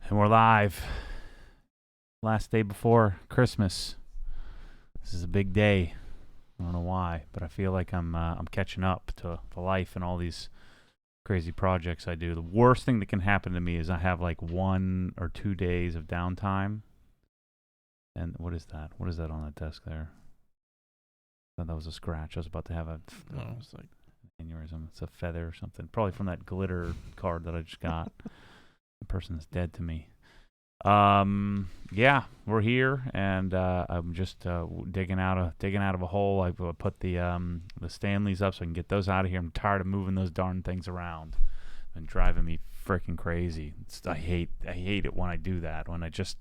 And we're live. Last day before Christmas. This is a big day. I don't know why, but I feel like I'm catching up to life and all these crazy projects I do. The worst thing that can happen to me is I have like 1 or 2 days of downtime. And what is that? What is that on that desk there? I thought that was a scratch. I was about to have It's like aneurysm. It's a feather or something. Probably from that glitter card that I just got. The person is dead to me. Yeah, we're here, and I'm just digging out of a hole. I put the Stanleys up so I can get those out of here. I'm tired of moving those darn things around. And driving me freaking crazy. I hate it when I do that. When we just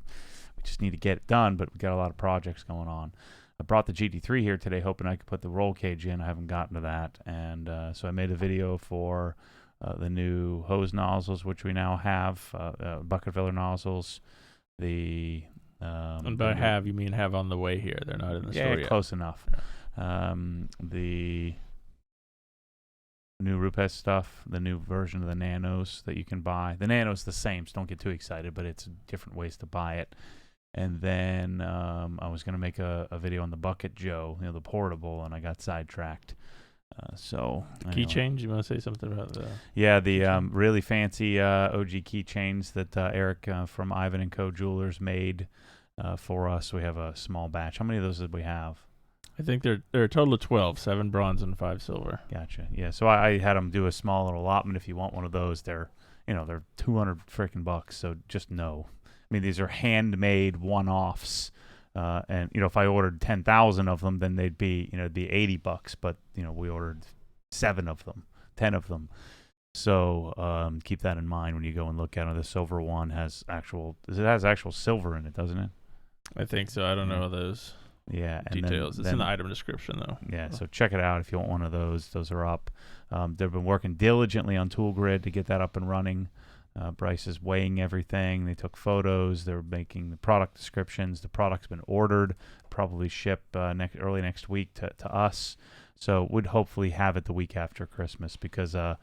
need to get it done, but we got a lot of projects going on. I brought the GT3 here today, hoping I could put the roll cage in. I haven't gotten to that, and so I made a video for the new hose nozzles, which we now have, bucket filler nozzles. And by have, you mean have on the way here. They're not in the store yet. Close enough. Yeah. The new Rupes stuff, the new version of the Nanos that you can buy. The Nano's the same, so don't get too excited, but it's different ways to buy it. And then I was going to make a video on the Bucket Joe, the portable, and I got sidetracked. Key change? You want to say something about that? Yeah, the really fancy OG keychains that Eric from Ivan & Co. Jewelers made for us. We have a small batch. How many of those did we have? I think they're a total of 12, 7 bronze and 5 silver. Gotcha. Yeah, so I had them do a small little allotment. If you want one of those, they're $200 freaking bucks. So just know. I mean, these are handmade one-offs. And if I ordered 10,000 of them, then they'd be be $80. But we ordered 7 of them, 10 of them. So keep that in mind when you go and look at it. The silver one has actual silver in it, doesn't it? I think so. I don't know those details. It's in the item description though. Yeah, so check it out if you want one of those. Those are up. They've been working diligently on Tool Grid to get that up and running. Bryce is weighing everything. They took photos. They're making the product descriptions. The product's been ordered, probably ship early next week to us. So we'd hopefully have it the week after Christmas because I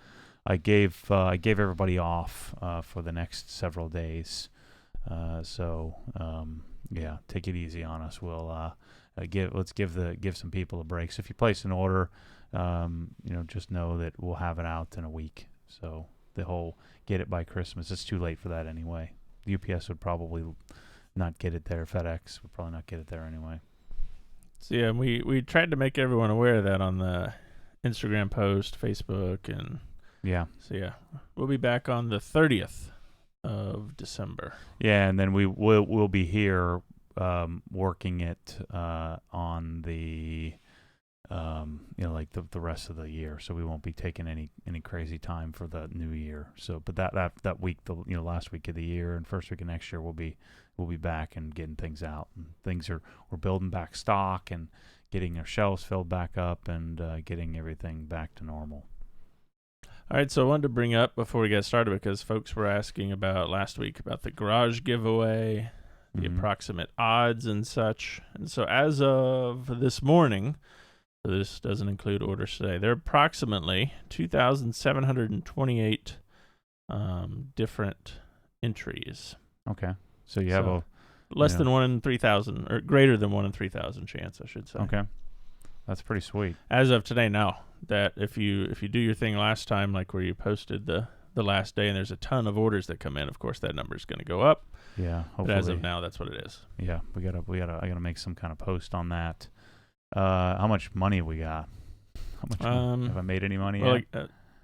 gave everybody off for the next several days. Yeah, take it easy on us. We'll give some people a break. So if you place an order, just know that we'll have it out in a week. So the whole get it by Christmas, it's too late for that anyway. The UPS would probably not get it there. FedEx would probably not get it there anyway. So yeah, we tried to make everyone aware of that on the Instagram post, Facebook, and yeah. So yeah, we'll be back on the 30th of December. Yeah, and then we'll be here working it on the like the rest of the year. So we won't be taking any crazy time for the new year. So, but that week, the last week of the year and first week of next year, we'll be back and getting things out. And we're building back stock and getting our shelves filled back up and getting everything back to normal. All right, so I wanted to bring up before we get started because folks were asking about last week about the garage giveaway, the approximate odds and such. And so as of this morning, so this doesn't include orders today, there are approximately 2,728 different entries. Okay, so you have less than 1 in 3,000, or greater than 1 in 3,000 chance, I should say. Okay, that's pretty sweet. As of today, now that if you do your thing last time, like where you posted the last day, and there's a ton of orders that come in, of course that number is going to go up. Yeah, hopefully. But as of now, that's what it is. Yeah, I gotta make some kind of post on that. How much money have we got? How much have I made any money yet?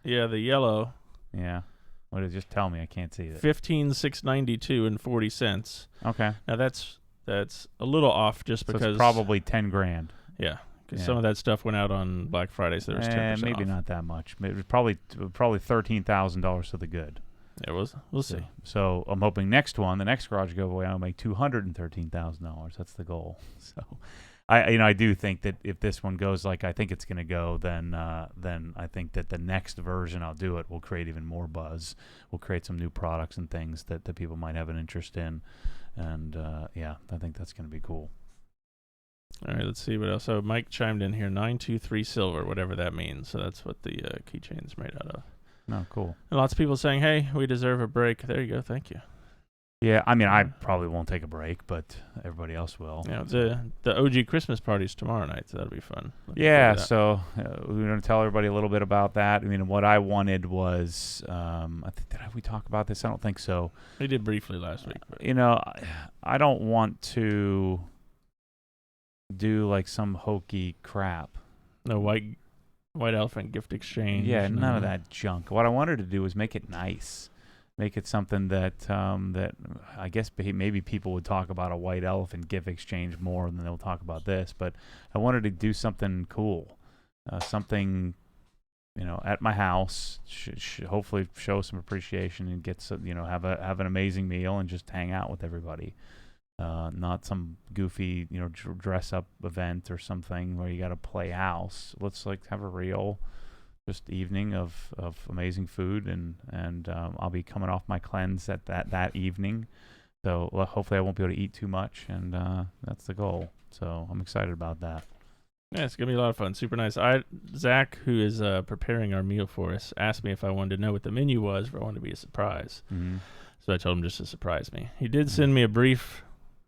Yeah, the yellow. Yeah. What did just tell me? I can't see it. 15,692 and 40 cents. Okay. Now that's a little off just because it's probably $10,000. Yeah, because some of that stuff went out on Black Friday, so there was 10% maybe off. not that much. It was probably $13,000 to the good. It was. We'll see. So I'm hoping the next garage giveaway, I'll make $213,000. That's the goal. So. I do think that if this one goes like I think it's going to go, then I think that the next version I'll do it will create even more buzz. We'll create some new products and things that people might have an interest in, and I think that's going to be cool. All right, let's see what else. So Mike chimed in here, 923 silver, whatever that means. So that's what the keychain's made out of. No, cool. And lots of people saying, hey, we deserve a break. There you go. Thank you. Yeah, I mean, I probably won't take a break, but everybody else will. Yeah, the OG Christmas party's tomorrow night, so that'll be fun. Yeah, so we're going to tell everybody a little bit about that. I mean, what I wanted was, did we talk about this? I don't think so. We did briefly last week. I don't want to do like some hokey crap. No white elephant gift exchange. Yeah, none of that junk. What I wanted to do was make it nice. Make it something that I guess maybe people would talk about a white elephant gift exchange more than they'll talk about this. But I wanted to do something cool, something at my house. Hopefully show some appreciation and get some, have an amazing meal and just hang out with everybody. Not some goofy dress up event or something where you got to play house. Let's have a real just evening of amazing food, and I'll be coming off my cleanse at that evening, so hopefully I won't be able to eat too much, and that's the goal. So I'm excited about that. Yeah, it's gonna be a lot of fun. Super nice. Zach, who is preparing our meal for us, asked me if I wanted to know what the menu was, if I wanted to be a surprise. Mm-hmm. So I told him just to surprise me. He did send me a brief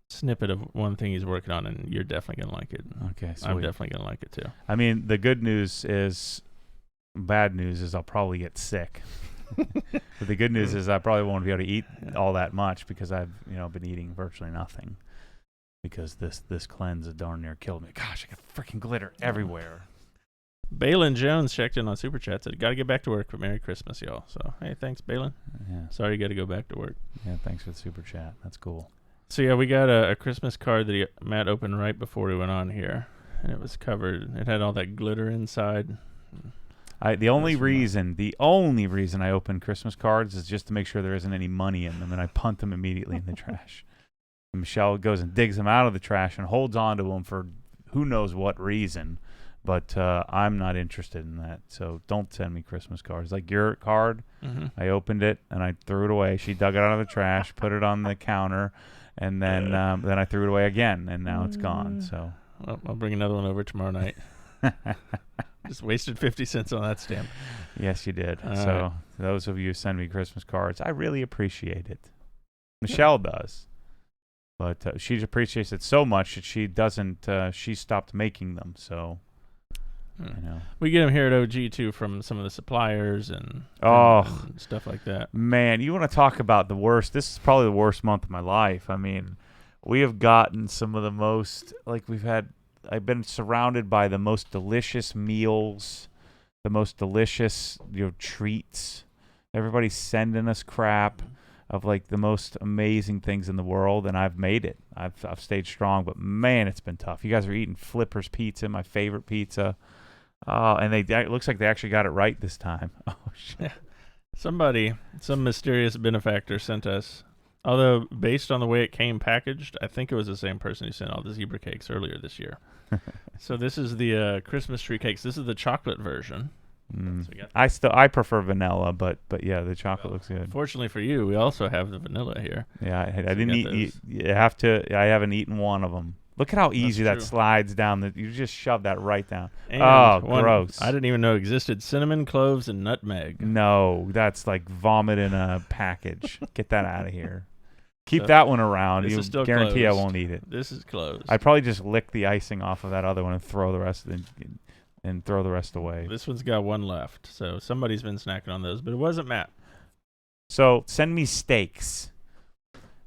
snippet of one thing he's working on, and you're definitely gonna like it. Okay, sweet. I'm definitely gonna like it too. I mean, the good news is. Bad news is I'll probably get sick. But the good news is I probably won't be able to eat all that much because I've been eating virtually nothing because this cleanse has darn near killed me. Gosh, I got freaking glitter everywhere. Balin Jones checked in on Super Chat, said, got to get back to work, but Merry Christmas, y'all. So, hey, thanks, Balin. Yeah. Sorry you got to go back to work. Yeah, thanks for the Super Chat. That's cool. So, yeah, we got a Christmas card that Matt opened right before we went on here, and it was covered. It had all that glitter inside. The only reason I open Christmas cards is just to make sure there isn't any money in them, and I punt them immediately in the trash. And Michelle goes and digs them out of the trash and holds on to them for who knows what reason, but I'm not interested in that. So don't send me Christmas cards. Like your card, I opened it and I threw it away. She dug it out of the trash, put it on the counter, and then I threw it away again, and now it's gone. So well, I'll bring another one over tomorrow night. Just wasted 50 cents on that stamp. Yes, you did. So those of you who send me Christmas cards, I really appreciate it. Michelle does. But she appreciates it so much that she doesn't, she stopped making them. So, We get them here at OG, too, from some of the suppliers and stuff like that. Man, you want to talk about the worst. This is probably the worst month of my life. I mean, we have gotten some of the most, I've been surrounded by the most delicious meals, the most delicious treats. Everybody's sending us crap of the most amazing things in the world, and I've made it. I've stayed strong, but man, it's been tough. You guys are eating Flipper's Pizza, my favorite pizza. And it looks like they actually got it right this time. Oh shit! Some mysterious benefactor sent us. Although, based on the way it came packaged, I think it was the same person who sent all the zebra cakes earlier this year. So this is the Christmas tree cakes. This is the chocolate version. So I prefer vanilla, but yeah, the chocolate looks good. Fortunately for you, we also have the vanilla here. Yeah, I didn't eat. I haven't eaten one of them. Look at how easy that slides down. You just shove that right down. And gross. I didn't even know existed. Cinnamon, cloves, and nutmeg. No, that's like vomit in a package. Get that out of here. Keep that one around. You guarantee closed. I won't eat it. This is closed. I'd probably just lick the icing off of that other one and throw the rest away. This one's got one left, so somebody's been snacking on those, but it wasn't Matt. So send me steaks.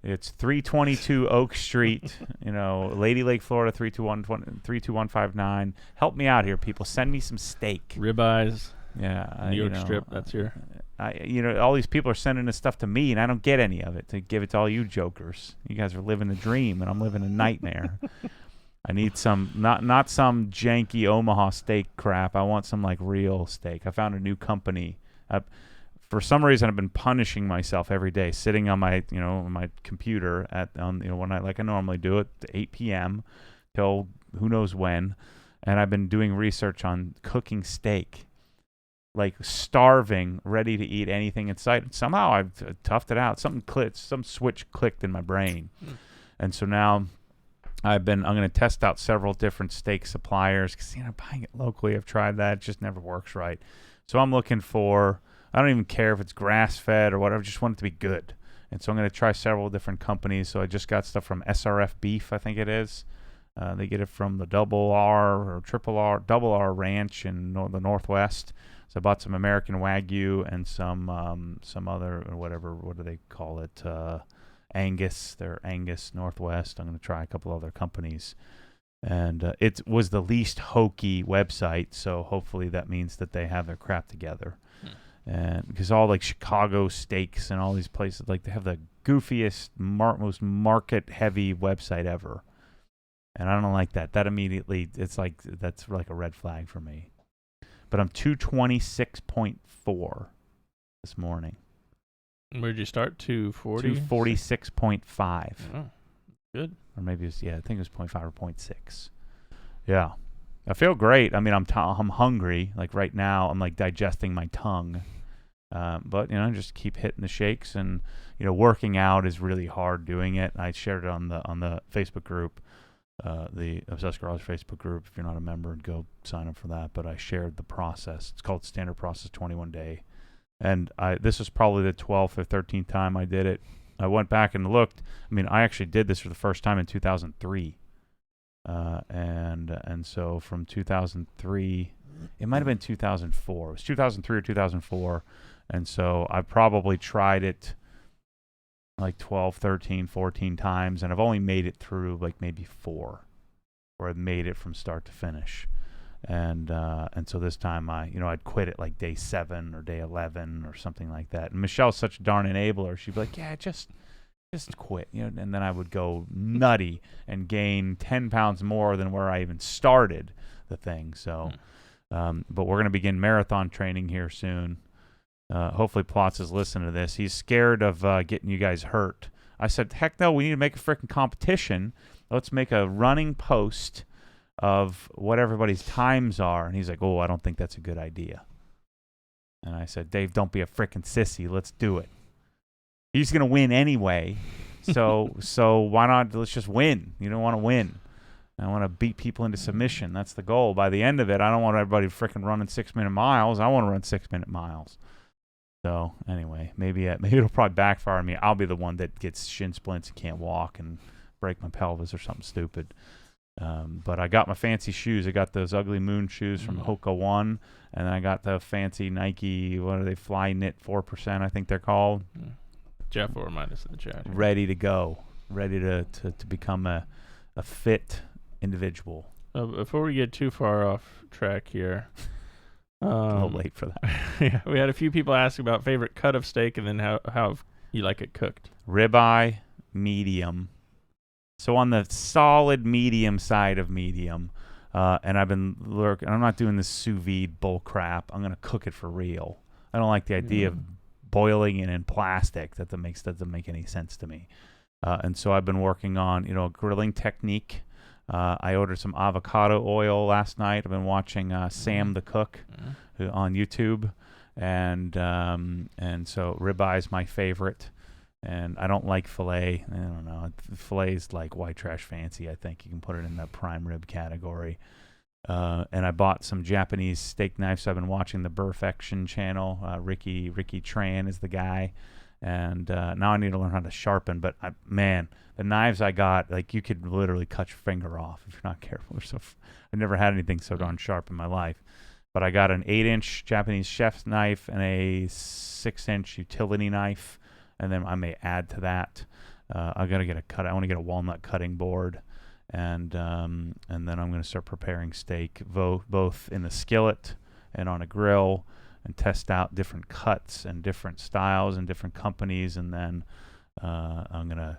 It's 322 Oak Street, Lady Lake, Florida, 32159. Help me out here, people. Send me some steak. Ribeyes. Yeah. New York strip, that's your... all these people are sending this stuff to me, and I don't get any of it. To give it to all you jokers. You guys are living a dream, and I'm living a nightmare. I need some, not some janky Omaha steak crap. I want some real steak. I found a new company. For some reason, I've been punishing myself every day, sitting on my my computer when I normally do it, 8 p.m. till who knows when, and I've been doing research on cooking steak. Starving, ready to eat anything in sight. And somehow I've toughed it out. Some switch clicked in my brain. And so now I'm going to test out several different steak suppliers because, buying it locally, I've tried that. It just never works right. So I'm looking for, I don't even care if it's grass-fed or whatever. I just want it to be good. And so I'm going to try several different companies. So I just got stuff from SRF Beef, I think it is. They get it from the Double R or Triple R, Double R Ranch in the Northwest. So I bought some American Wagyu and some other, whatever, what do they call it? Angus. They're Angus Northwest. I'm going to try a couple other companies. And it was the least hokey website, so hopefully that means that they have their crap together. And because all like Chicago steaks and all these places, like they have the goofiest, most market-heavy website ever. And I don't like that. That immediately, it's like, that's like a red flag for me. But I'm 226.4 this morning. Where'd you start? 240? 246.5. Oh, good. Or maybe it's, I think it was 0.5 or 0.6. Yeah. I feel great. I mean, I'm hungry. Like right now, I'm like digesting my tongue. But, just keep hitting the shakes. And, working out is really hard doing it. I shared it on the Facebook group. The Obsessed Garage Facebook group. If you're not a member, go sign up for that. But I shared the process. It's called Standard Process 21 Day. And this was probably the 12th or 13th time I did it. I went back and looked. I mean, I actually did this for the first time in 2003. And so from 2003, it might have been 2004. It was 2003 or 2004. And so I probably tried it like 12, 13, 14 times, and I've only made it through like maybe 4, where I've made it from start to finish. And so this time I'd quit at like day 7 or day 11 or something like that. And Michelle's such a darn enabler. She'd be like, yeah, just quit, and then I would go nutty and gain 10 pounds more than where I even started the thing. So, but we're going to begin marathon training here soon. Hopefully Plotz is listening to this. He's scared of getting you guys hurt. I said, heck no, we need to make a freaking competition. Let's make a running post of what everybody's times are. And he's like, oh, I don't think that's a good idea. And I said, Dave, don't be a freaking sissy. Let's do it. He's going to win anyway. So why not? Let's just win. You don't want to win. I want to beat people into submission. That's the goal. By the end of it, I don't want everybody freaking running 6-minute miles. I want to run 6-minute miles. So anyway, maybe it'll probably backfire on me. I'll be the one that gets shin splints and can't walk and break my pelvis or something stupid. But I got my fancy shoes. I got those ugly moon shoes from Hoka One, and then I got the fancy Nike, what are they, Fly Knit 4%, I think they're called. Jeff will remind us in the chat. Ready to go. Ready to become a fit individual. Before we get too far off track here. A little late for that. Yeah, we had a few people ask about favorite cut of steak and then how you like it cooked. Ribeye, medium. So on the solid medium side of medium, and I've been lurking. I'm not doing this sous vide bull crap. I'm going to cook it for real. I don't like the idea of boiling it in plastic. That doesn't make any sense to me. And so I've been working on, grilling technique. I ordered some avocado oil last night. I've been watching Sam the Cook on YouTube, and so ribeye is my favorite. And I don't like filet. I don't know. Filet is like white trash fancy. I think you can put it in the prime rib category. And I bought some Japanese steak knives. So I've been watching the Perfection channel. Ricky Tran is the guy. And now I need to learn how to sharpen. But, the knives I got, like you could literally cut your finger off if you're not careful. I've never had anything so darn sharp in my life. But I got an 8-inch Japanese chef's knife and a 6-inch utility knife. And then I may add to that. I got to get I want to get a walnut cutting board. And then I'm going to start preparing steak, both in the skillet and on a grill, and test out different cuts and different styles and different companies. And then I'm gonna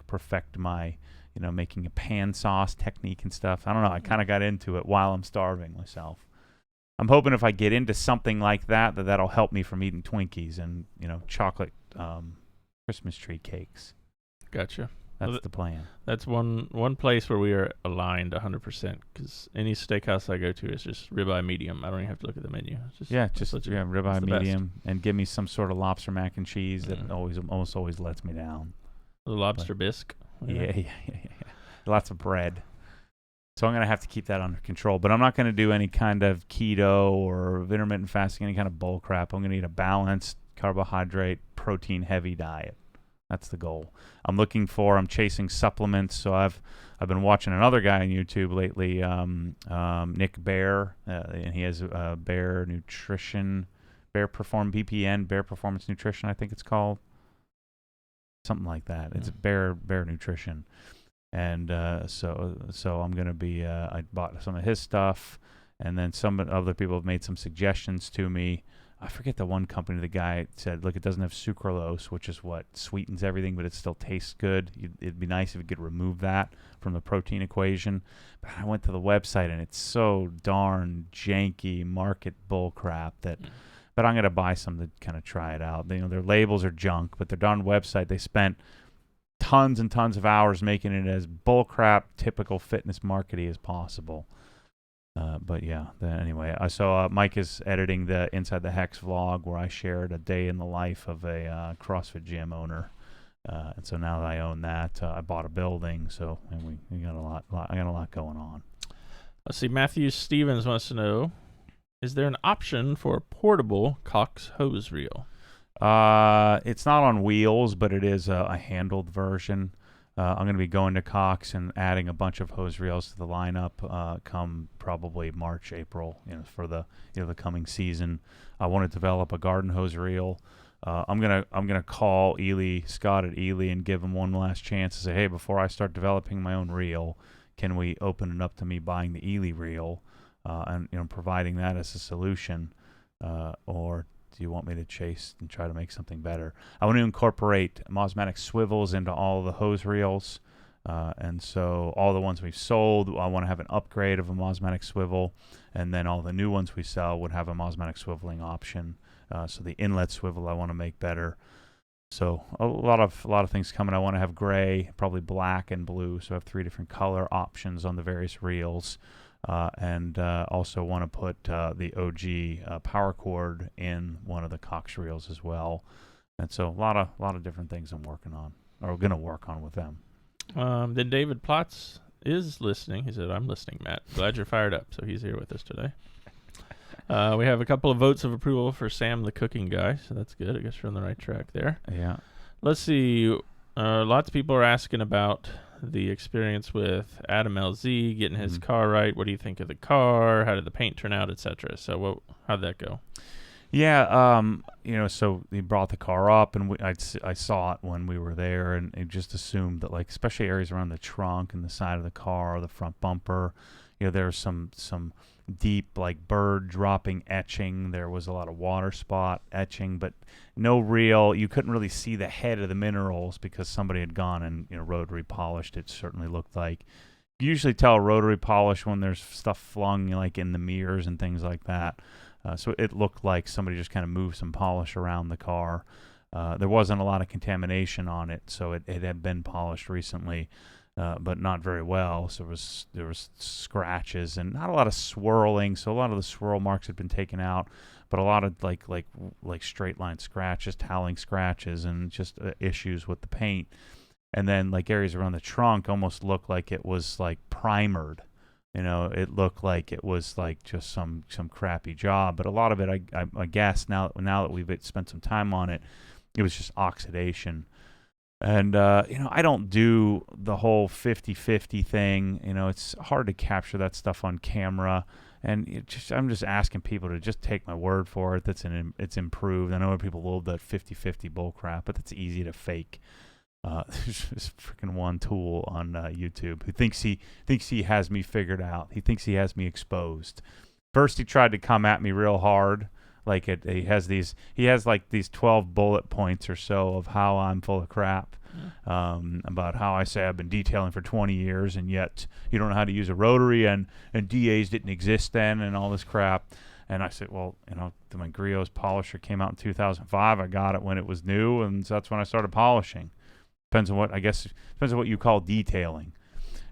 perfect my making a pan sauce technique and stuff. I don't know. I kind of got into it while I'm starving myself. I'm hoping if I get into something like that'll help me from eating Twinkies and chocolate Christmas tree cakes. Gotcha. That's the plan. That's one place where we are aligned 100%, because any steakhouse I go to is just ribeye medium. I don't even have to look at the menu. Ribeye medium, and give me some sort of lobster mac and cheese that almost always lets me down. The lobster bisque. Yeah. Lots of bread. So I'm going to have to keep that under control. But I'm not going to do any kind of keto or intermittent fasting, any kind of bull crap. I'm going to eat a balanced, carbohydrate, protein-heavy diet. That's the goal. I'm chasing supplements. So I've been watching another guy on YouTube lately, Nick Bear, and he has Bear Nutrition, Bear Performance Nutrition, I think it's called. Something like that. It's Bear Nutrition. And so I'm going to be, I bought some of his stuff, and then some other people have made some suggestions to me. I forget the one company, the guy said, look, it doesn't have sucralose, which is what sweetens everything, but it still tastes good. It'd be nice if you could remove that from the protein equation. But I went to the website, and it's so darn janky market bull crap that... But I'm going to buy some to kind of try it out. Their labels are junk, but their darn website, they spent tons and tons of hours making it as bullcrap, typical fitness marketing as possible. But yeah, anyway, so Mike is editing the Inside the Hex vlog where I shared a day in the life of a CrossFit gym owner. And so now that I own that, I bought a building. So and we got I got a lot going on. Let's see. Matthew Stevens wants to know, is there an option for a portable Cox hose reel? It's not on wheels, but it is a handled version. I'm going to be going to Cox and adding a bunch of hose reels to the lineup come probably March, April, for the the coming season. I want to develop a garden hose reel. I'm gonna call Scott at Ely and give him one last chance to say, hey, before I start developing my own reel, can we open it up to me buying the Ely reel and providing that as a solution, or do you want me to chase and try to make something better? I want to incorporate Mosmatic swivels into all the hose reels. And so all the ones we've sold, I want to have an upgrade of a Mosmatic swivel. And then all the new ones we sell would have a Mosmatic swiveling option. So the inlet swivel I want to make better. So a lot of things coming. I want to have gray, probably black and blue. So I have 3 different color options on the various reels. And also want to put the OG power cord in one of the Cox reels as well. And so a lot of different things I'm working on, or going to work on with them. Then David Plotz is listening. He said, I'm listening, Matt. Glad you're fired up. So he's here with us today. We have a couple of votes of approval for Sam the cooking guy. So that's good. I guess we're on the right track there. Yeah. Let's see. Lots of people are asking about the experience with Adam LZ, getting his car right. What do you think of the car? How did the paint turn out, etc.? So how'd that go? Yeah, so he brought the car up, and I saw it when we were there, and I just assumed that, like, especially areas around the trunk and the side of the car, or the front bumper, there was some deep, like, bird dropping etching. There was a lot of water spot etching, but no real, you couldn't really see the head of the minerals because somebody had gone and rotary polished it. Certainly looked like, you usually tell rotary polish when there's stuff flung like in the mirrors and things like that. So it looked like somebody just kind of moved some polish around the car. There wasn't a lot of contamination on it, so it had been polished recently. But not very well. So there was scratches and not a lot of swirling. So a lot of the swirl marks had been taken out, but a lot of like straight line scratches, toweling scratches, and just issues with the paint. And then like areas around the trunk almost looked like it was like primered. It looked like it was like just some crappy job. But a lot of it, I guess now that we've spent some time on it, it was just oxidation. And, I don't do the whole 50-50 thing. It's hard to capture that stuff on camera. And I'm just asking people to just take my word for it. It's improved. I know people love that 50-50 bullcrap, but that's easy to fake. There's just freaking one tool on YouTube who thinks he has me figured out. He thinks he has me exposed. First, he tried to come at me real hard. Like he has these 12 bullet points or so of how I'm full of crap, about how I say I've been detailing for 20 years and yet you don't know how to use a rotary and DAs didn't exist then and all this crap. And I said, well, my Griot's polisher came out in 2005. I got it when it was new, and so that's when I started polishing. Depends on what you call detailing.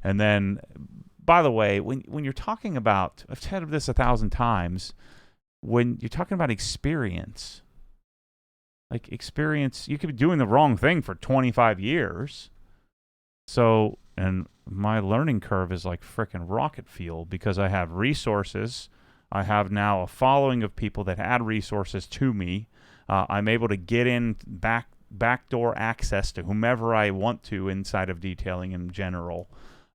And then, by the way, when you're talking about, I've said this 1,000 times. When you're talking about experience, you could be doing the wrong thing for 25 years. So, and my learning curve is like frickin' rocket fuel because I have resources. I have now a following of people that add resources to me. I'm able to get in back backdoor access to whomever I want to inside of detailing in general.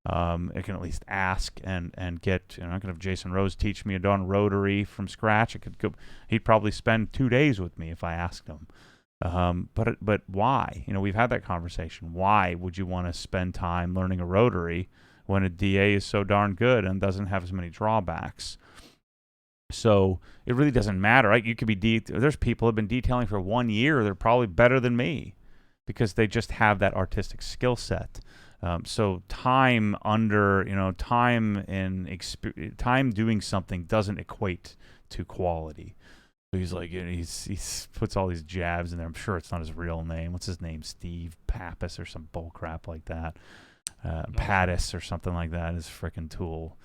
I can at least ask and get. I could have Jason Rose teach me a darn rotary from scratch. I could go. He'd probably spend 2 days with me if I asked him. But why? We've had that conversation. Why would you want to spend time learning a rotary when a DA is so darn good and doesn't have as many drawbacks? So it really doesn't matter. Right? You could be there's people who have been detailing for 1 year. They're probably better than me because they just have that artistic skill set. So time time doing something doesn't equate to quality. So he's like, he puts all these jabs in there. I'm sure it's not his real name. What's his name? Steve Pappas or some bull crap like that. Pattis or something like that is frickin' Tool.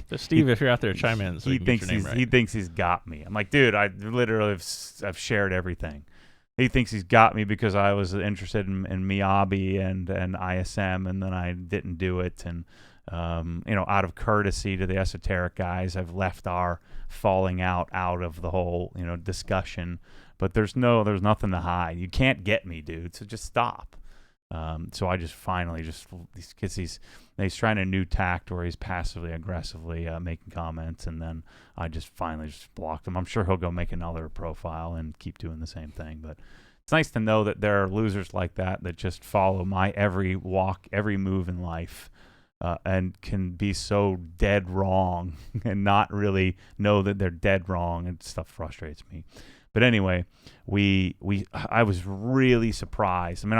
So Steve, if you're out there, chime in. So he thinks he's got me. I'm like, dude, I literally I've shared everything. He thinks he's got me because I was interested in Miyabi and ISM, and then I didn't do it. And out of courtesy to the esoteric guys, I've left our falling out of the whole discussion. But there's nothing to hide. You can't get me, dude. So just stop. So I just finally he's trying a new tact where he's passively aggressively making comments, and then I just finally just blocked him. I'm sure he'll go make another profile and keep doing the same thing, but it's nice to know that there are losers like that just follow my every walk, every move in life, and can be so dead wrong and not really know that they're dead wrong, and stuff frustrates me. But anyway, I was really surprised. I mean,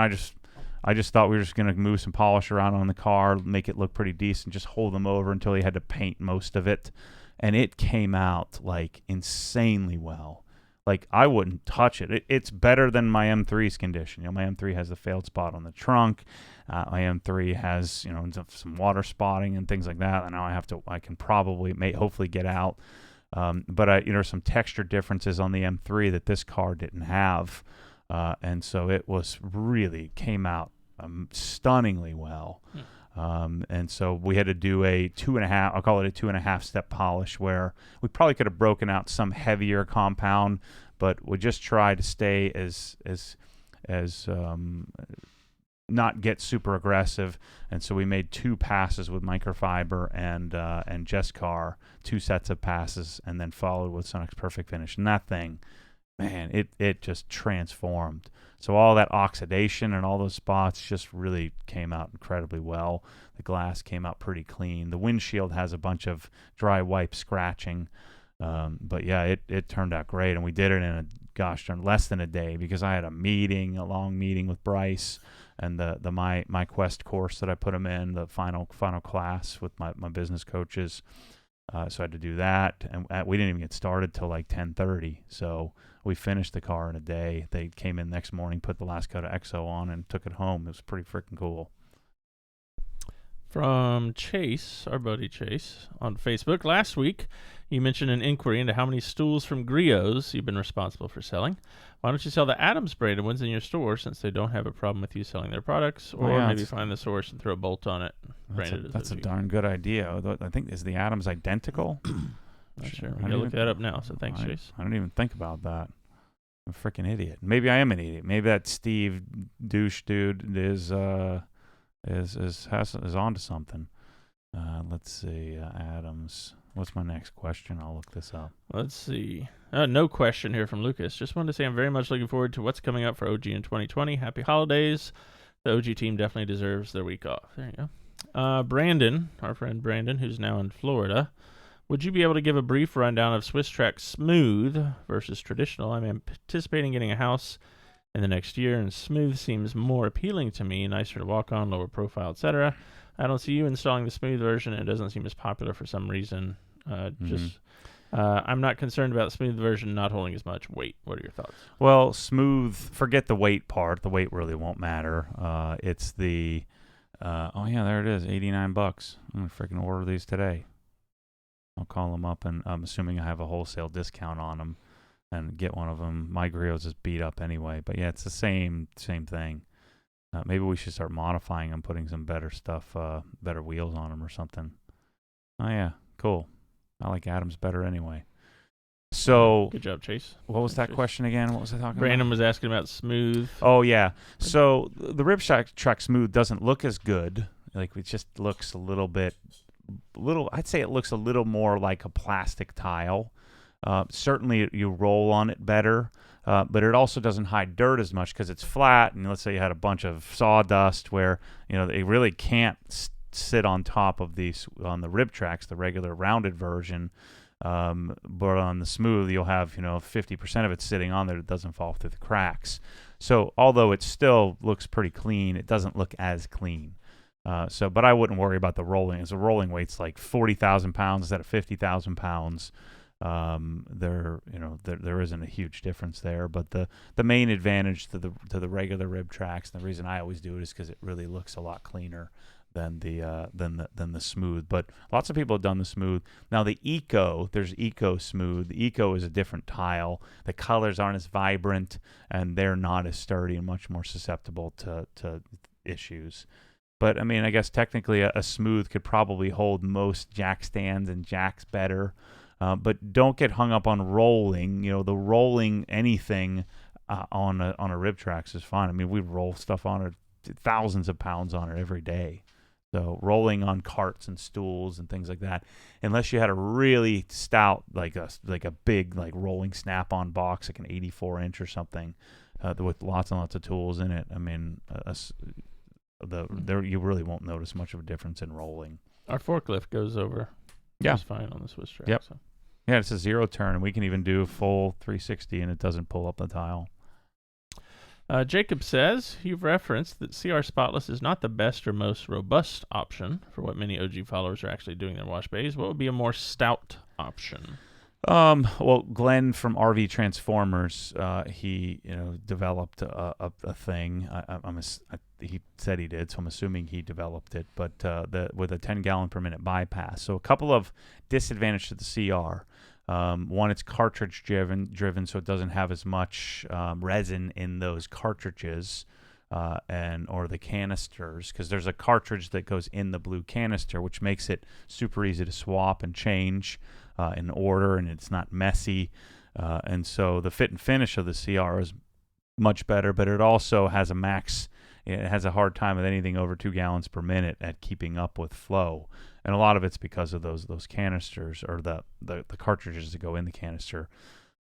I just thought we were just going to move some polish around on the car, make it look pretty decent, just hold them over until he had to paint most of it. And it came out, like, insanely well. Like, I wouldn't touch it. It's better than my M3's condition. My M3 has the failed spot on the trunk. My M3 has, some water spotting and things like that. And now I can probably, hopefully get out. But some texture differences on the M3 that this car didn't have. And so it came out stunningly well. And so we had to do a 2.5, I'll call it a 2.5 step polish, where we probably could have broken out some heavier compound, but we just tried to stay as not get super aggressive. And so we made 2 passes with microfiber and Jescar, 2 sets of passes, and then followed with Sonic's Perfect Finish. And that thing, man, it just transformed. So all that oxidation and all those spots just really came out incredibly well. The glass came out pretty clean. The windshield has a bunch of dry wipe scratching. But yeah, it turned out great. And we did it in less than a day, because I had a long meeting with Bryce and the my Quest course that I put him in, the final class with my business coaches. So I had to do that, and we didn't even get started till like 10:30. So we finished the car in a day. They came in next morning, put the last coat of EXO on, and took it home. It was pretty freaking cool. From Chase, our buddy Chase, on Facebook. Last week, you mentioned an inquiry into how many stools from Griots you've been responsible for selling. Why don't you sell the Adams branded ones in your store, since they don't have a problem with you selling their products? Or maybe find the source and throw a bolt on it. That's a darn good idea. I think, is the Adams identical? Not sure. I'm going to look that up now, so thanks, Chase. I don't even think about that. I'm a freaking idiot. Maybe I am an idiot. Maybe that Steve douche dude is onto something. Let's see. Adams. What's my next question? I'll look this up. Let's see. No question here from Lucas. Just wanted to say I'm very much looking forward to what's coming up for OG in 2020. Happy holidays. The OG team definitely deserves their week off. There you go. Brandon, our friend Brandon, who's now in Florida. Would you be able to give a brief rundown of Swiss Track Smooth versus traditional? I'm anticipating getting a house in the next year, and Smooth seems more appealing to me, nicer to walk on, lower profile, etc. I don't see you installing the Smooth version, and it doesn't seem as popular for some reason. I'm not concerned about the Smooth version not holding as much weight. What are your thoughts? Well, Smooth, forget the weight part. The weight really won't matter. It's the, there it is, $89. I'm going to freaking order these today. I'll call them up, and I'm assuming I have a wholesale discount on them, and get one of them. My Griots is beat up anyway, but yeah, it's the same thing. Maybe we should start modifying them, putting some better stuff, better wheels on them or something. Oh yeah, cool. I like Adams better anyway. So good job, Chase. what was that Chase. question again? What was I talking Brandon about? was asking about smooth. Oh yeah. So the Rib Track Smooth doesn't look as good. Like it just looks a little bit, I'd say it looks a little more like a plastic tile. Certainly you roll on it better, but it also doesn't hide dirt as much because it's flat. And let's say you had a bunch of sawdust where they really can't sit on top of these on the Rib Tracks, the regular rounded version. But on the Smooth, you'll have 50% of it sitting on there that doesn't fall through the cracks. So although it still looks pretty clean, it doesn't look as clean. But I wouldn't worry about the rolling. As a rolling weight's like 40,000 pounds instead of 50,000 pounds. There isn't a huge difference there. But the main advantage to the regular Rib Tracks, and the reason I always do it is because it really looks a lot cleaner than the Smooth. But lots of people have done the Smooth. Now the Eco, there's Eco Smooth. The Eco is a different tile. The colors aren't as vibrant, and they're not as sturdy and much more susceptible to issues. But I mean, I guess technically a Smooth could probably hold most jack stands and jacks better. But don't get hung up on rolling. The rolling anything on a Rib Tracks is fine. I mean, we roll stuff on it, thousands of pounds on it every day. So rolling on carts and stools and things like that, unless you had a really stout, like a big rolling snap-on box, like an 84-inch or something, with lots and lots of tools in it. I mean, you really won't notice much of a difference in rolling. Our forklift goes over just fine on the Swiss track. Yep. So. Yeah, it's a zero turn, and we can even do full 360, and it doesn't pull up the tile. Jacob says, you've referenced that CR Spotless is not the best or most robust option for what many OG followers are actually doing in their wash bays. What would be a more stout option? Well, Glenn from RV Transformers, he developed a thing. He said he did, so I'm assuming he developed it. But with a 10 gallon per minute bypass. So a couple of disadvantages to the CR. One, it's cartridge driven, so it doesn't have as much resin in those cartridges or the canisters, because there's a cartridge that goes in the blue canister, which makes it super easy to swap and change in order, and it's not messy. And so the fit and finish of the CR is much better, but it also has a max. It has a hard time with anything over 2 gallons per minute at keeping up with flow. And a lot of it's because of those canisters or the cartridges that go in the canister.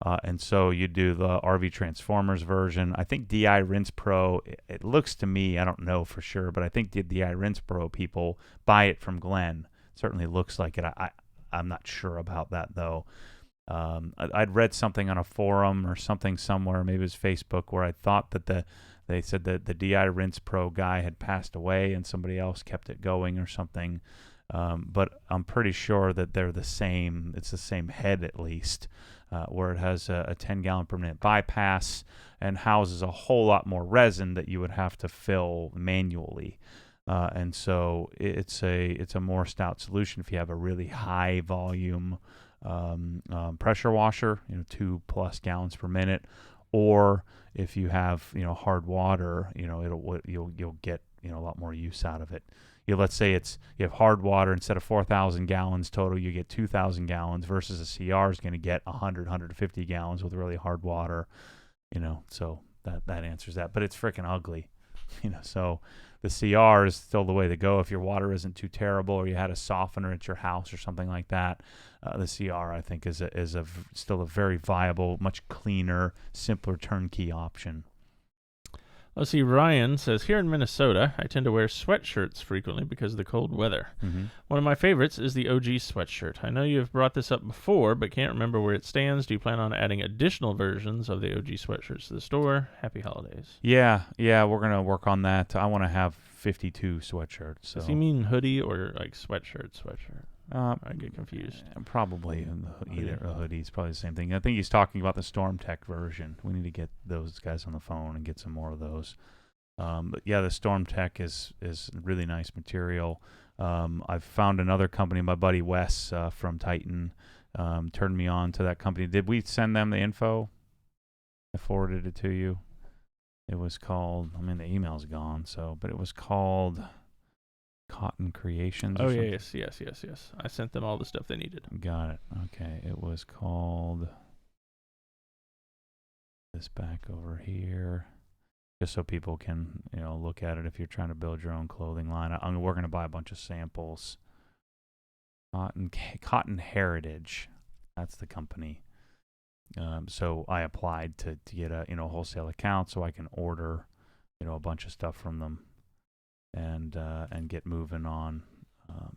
And so you do the RV Transformers version. I think DI Rinse Pro, it looks to me, I don't know for sure, but I think the DI Rinse Pro people buy it from Glenn. It certainly looks like it. I'm not sure about that, though. I'd read something on a forum or something somewhere, maybe it was Facebook, where I thought that they said that the DI Rinse Pro guy had passed away and somebody else kept it going or something. But I'm pretty sure that they're the same. It's the same head, at least, where it has a 10 gallon per minute bypass and houses a whole lot more resin that you would have to fill manually. And so it's a more stout solution if you have a really high volume pressure washer, 2+ gallons per minute, or if you have hard water, you'll get a lot more use out of it. Let's say you have hard water, instead of 4,000 gallons total, you get 2,000 gallons versus a CR is going to get 150 gallons with really hard water, so that answers that. But it's freaking ugly, so the CR is still the way to go if your water isn't too terrible or you had a softener at your house or something like that. The CR, I think, is still a very viable, much cleaner, simpler turnkey option. Let's see, Ryan says, here in Minnesota, I tend to wear sweatshirts frequently because of the cold weather. Mm-hmm. One of my favorites is the OG sweatshirt. I know you have brought this up before, but can't remember where it stands. Do you plan on adding additional versions of the OG sweatshirts to the store? Happy holidays. Yeah, we're going to work on that. I want to have 52 sweatshirts. So. Does he mean hoodie or like sweatshirt? I get confused. Probably either a hoodie is probably the same thing. I think he's talking about the Storm Tech version. We need to get those guys on the phone and get some more of those. But yeah, the Storm Tech is really nice material. I've found another company, my buddy Wes from Titan turned me on to that company. Did we send them the info? I forwarded it to you. It was called, the email's gone, but it was called Cotton Creations. Oh, yes. I sent them all the stuff they needed. Got it. Okay. It was called this back over here, just so people can, look at it if you're trying to build your own clothing line. We're going to buy a bunch of samples. Cotton Heritage, that's the company. So I applied to get a wholesale account so I can order a bunch of stuff from them and get moving on.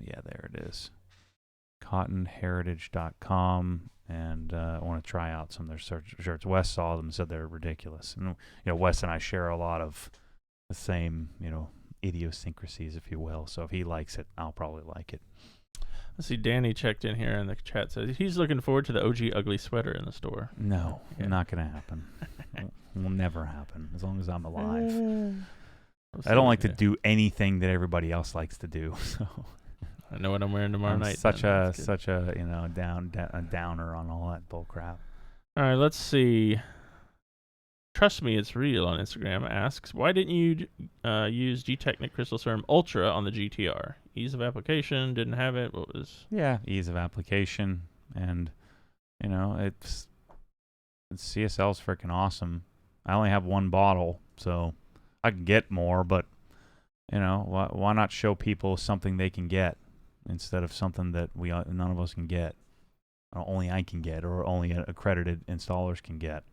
Yeah, there it is. cottonheritage.com, and I want to try out some of their shirts. Wes saw them and said they're ridiculous. And Wes and I share a lot of the same idiosyncrasies, if you will. So if he likes it, I'll probably like it. I see Danny checked in here in the chat, says he's looking forward to the OG ugly sweater in the store. No, not going to happen. Will never happen as long as I'm alive. I don't like to do anything that everybody else likes to do. So I know what I'm wearing tomorrow night. Such a downer on all that bull crap. All right, let's see. Trust Me, It's Real on Instagram asks, why didn't you use Technic Crystal Serum Ultra on the GTR? Ease of application, didn't have it. What was? Yeah, ease of application, and it's CSL's freaking awesome. I only have one bottle, so I can get more, but why not show people something they can get instead of something that none of us can get, or only I can get, or only accredited installers can get.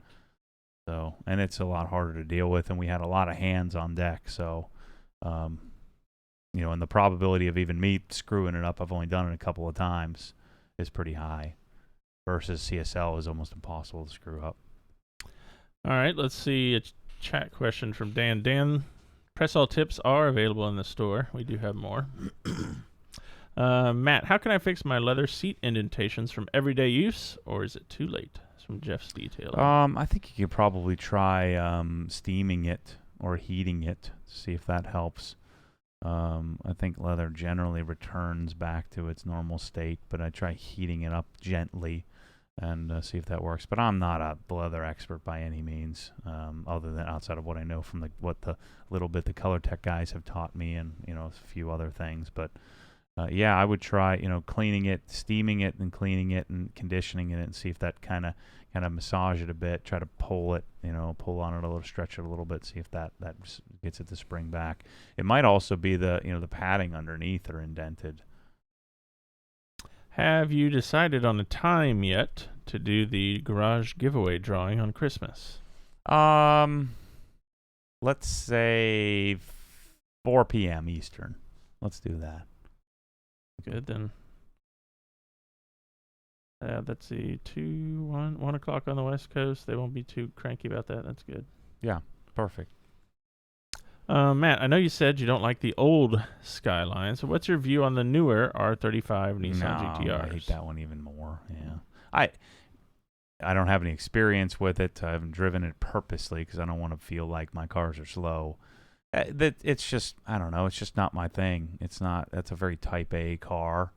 So, and it's a lot harder to deal with, and we had a lot of hands on deck. So, and the probability of even me screwing it up, I've only done it a couple of times, is pretty high. Versus CSL is almost impossible to screw up. All right, let's see a chat question from Dan. Dan, press-all tips are available in the store. We do have more. Matt, how can I fix my leather seat indentations from everyday use, or is it too late? From Jeff's detail. I think you could probably try steaming it or heating it to see if that helps. I think leather generally returns back to its normal state, but I try heating it up gently and see if that works. But I'm not a leather expert by any means, other than outside of what I know from what the little bit the Color Tech guys have taught me, and a few other things. But yeah, I would try cleaning it, steaming it, and cleaning it and conditioning it, and see if that kind of massage it a bit. Try to pull it, pull on it a little, stretch it a little bit, see if that gets it to spring back. It might also be the the padding underneath are indented. Have you decided on a time yet to do the garage giveaway drawing on Christmas? Let's say 4 p.m. Eastern. Let's do that. Good then. Let's see, 1 o'clock on the West Coast. They won't be too cranky about that. That's good. Yeah, perfect. Matt, I know you said you don't like the old Skyline, so what's your view on the newer R35 Nissan GTRs? I hate that one even more. Yeah, I don't have any experience with it. I haven't driven it purposely because I don't want to feel like my cars are slow. It's just, I don't know. It's just not my thing. It's not. That's a very Type A car.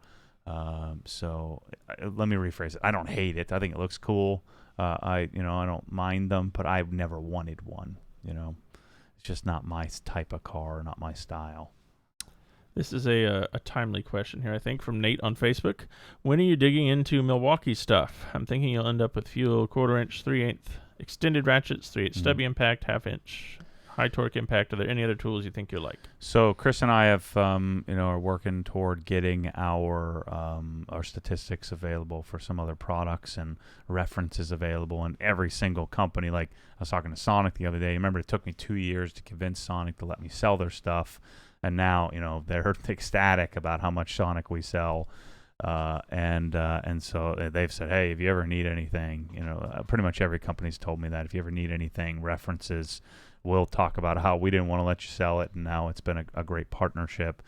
So let me rephrase it. I don't hate it. I think it looks cool. I don't mind them, but I've never wanted one. It's just not my type of car, not my style. This is a timely question here, I think, from Nate on Facebook. When are you digging into Milwaukee stuff? I'm thinking you'll end up with fuel 1/4 inch, 3/8 extended ratchets, 3/8 stubby impact, 1/2 inch high torque impact. Are there any other tools you think you'll like? So Chris and I have, are working toward getting our statistics available for some other products and references available in every single company. Like I was talking to Sonic the other day. Remember, it took me 2 years to convince Sonic to let me sell their stuff, and now they're ecstatic about how much Sonic we sell. And so they've said, hey, if you ever need anything, pretty much every company's told me that if you ever need anything, references. We'll talk about how we didn't want to let you sell it, and now it's been a great partnership.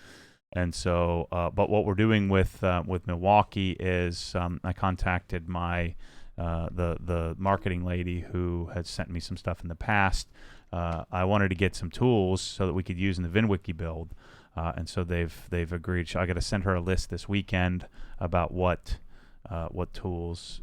And so, but what we're doing with Milwaukee is I contacted my the marketing lady who had sent me some stuff in the past. I wanted to get some tools so that we could use in the VinWiki build, and so they've agreed. So I got to send her a list this weekend about what tools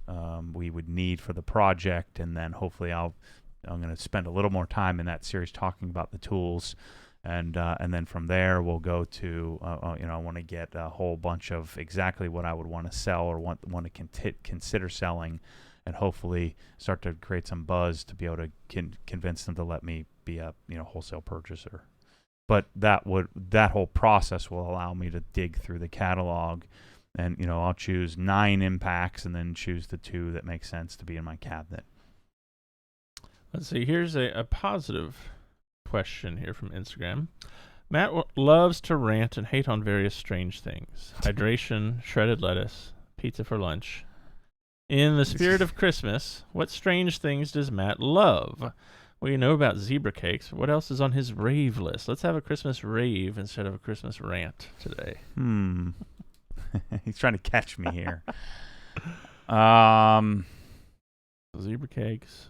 we would need for the project, and then hopefully I'm going to spend a little more time in that series talking about the tools, and then from there we'll go to I want to get a whole bunch of exactly what I would want to sell or want to consider selling, and hopefully start to create some buzz to be able to convince them to let me be a wholesale purchaser. But that whole process will allow me to dig through the catalog, and I'll choose 9 impacts and then choose the 2 that make sense to be in my cabinet. Let's see. Here's a positive question here from Instagram. Matt loves to rant and hate on various strange things. Hydration, shredded lettuce, pizza for lunch. In the spirit of Christmas, what strange things does Matt love? Well, you know about zebra cakes. What else is on his rave list? Let's have a Christmas rave instead of a Christmas rant today. He's trying to catch me here. Zebra cakes.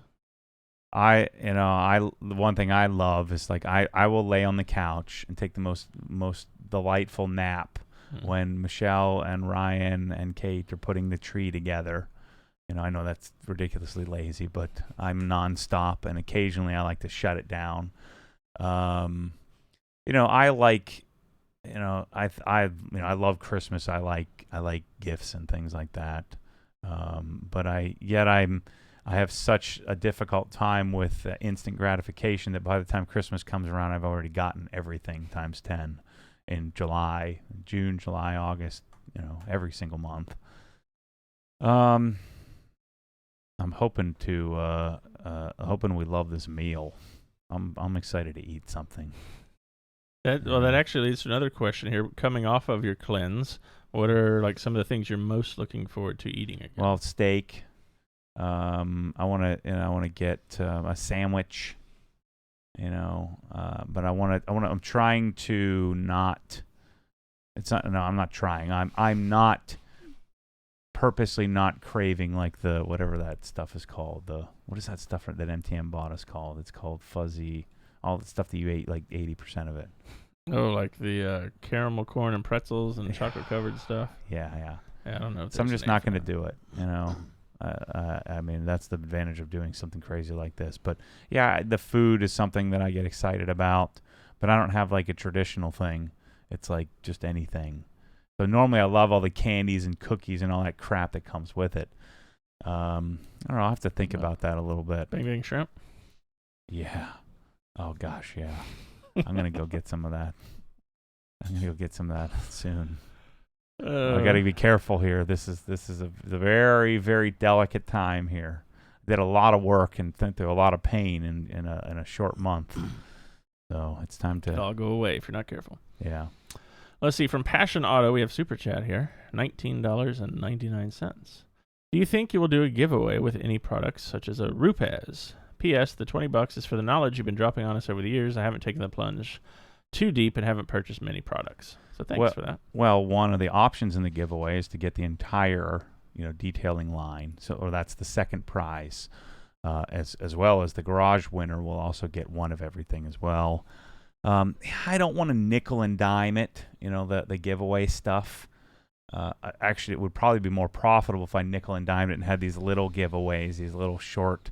The one thing I love is like I will lay on the couch and take the most delightful nap when Michelle and Ryan and Kate are putting the tree together. I know that's ridiculously lazy, but I'm nonstop, and occasionally I like to shut it down. I like, I love Christmas. I like gifts and things like that. But I have such a difficult time with instant gratification that by the time Christmas comes around, I've already gotten everything times 10 in June, July, August, every single month. I'm hoping we love this meal. I'm excited to eat something. That actually leads to another question here. Coming off of your cleanse, what are like some of the things you're most looking forward to eating again? Well, steak. I want to get a sandwich. But I'm trying to not. It's not. No, I'm not trying. I'm not purposely not craving like the whatever that stuff is called. What is that stuff that MTM bought us called? It's called fuzzy. All the stuff that you ate, like 80% of it. Oh, like the caramel corn and pretzels and chocolate covered stuff. Yeah. I don't know. So I'm just not going to do it. I mean, that's the advantage of doing something crazy like this. But yeah, the food is something that I get excited about, but I don't have like a traditional thing. It's like just anything. So normally I love all the candies and cookies and all that crap that comes with it. I don't know. I'll have to think about that a little bit. Bang Bang Shrimp? Yeah. Oh, gosh, yeah. I'm going to go get some of that. Soon. I got to be careful here. This is a very, very delicate time here. Did a lot of work and went through a lot of pain in a short month. So it's time to... It'll all go away if you're not careful. Yeah. Let's see. From Passion Auto, we have Super Chat here. $19.99. Do you think you will do a giveaway with any products such as a Rupaz? P.S. The $20 is for the knowledge you've been dropping on us over the years. I haven't taken the plunge too deep and haven't purchased many products. So thanks for that. Well, one of the options in the giveaway is to get the entire, detailing line. Or that's the second prize. As well as the garage winner will also get one of everything as well. I don't want to nickel and dime it, the giveaway stuff. Actually, it would probably be more profitable if I nickel and dimed it and had these little giveaways, these little short,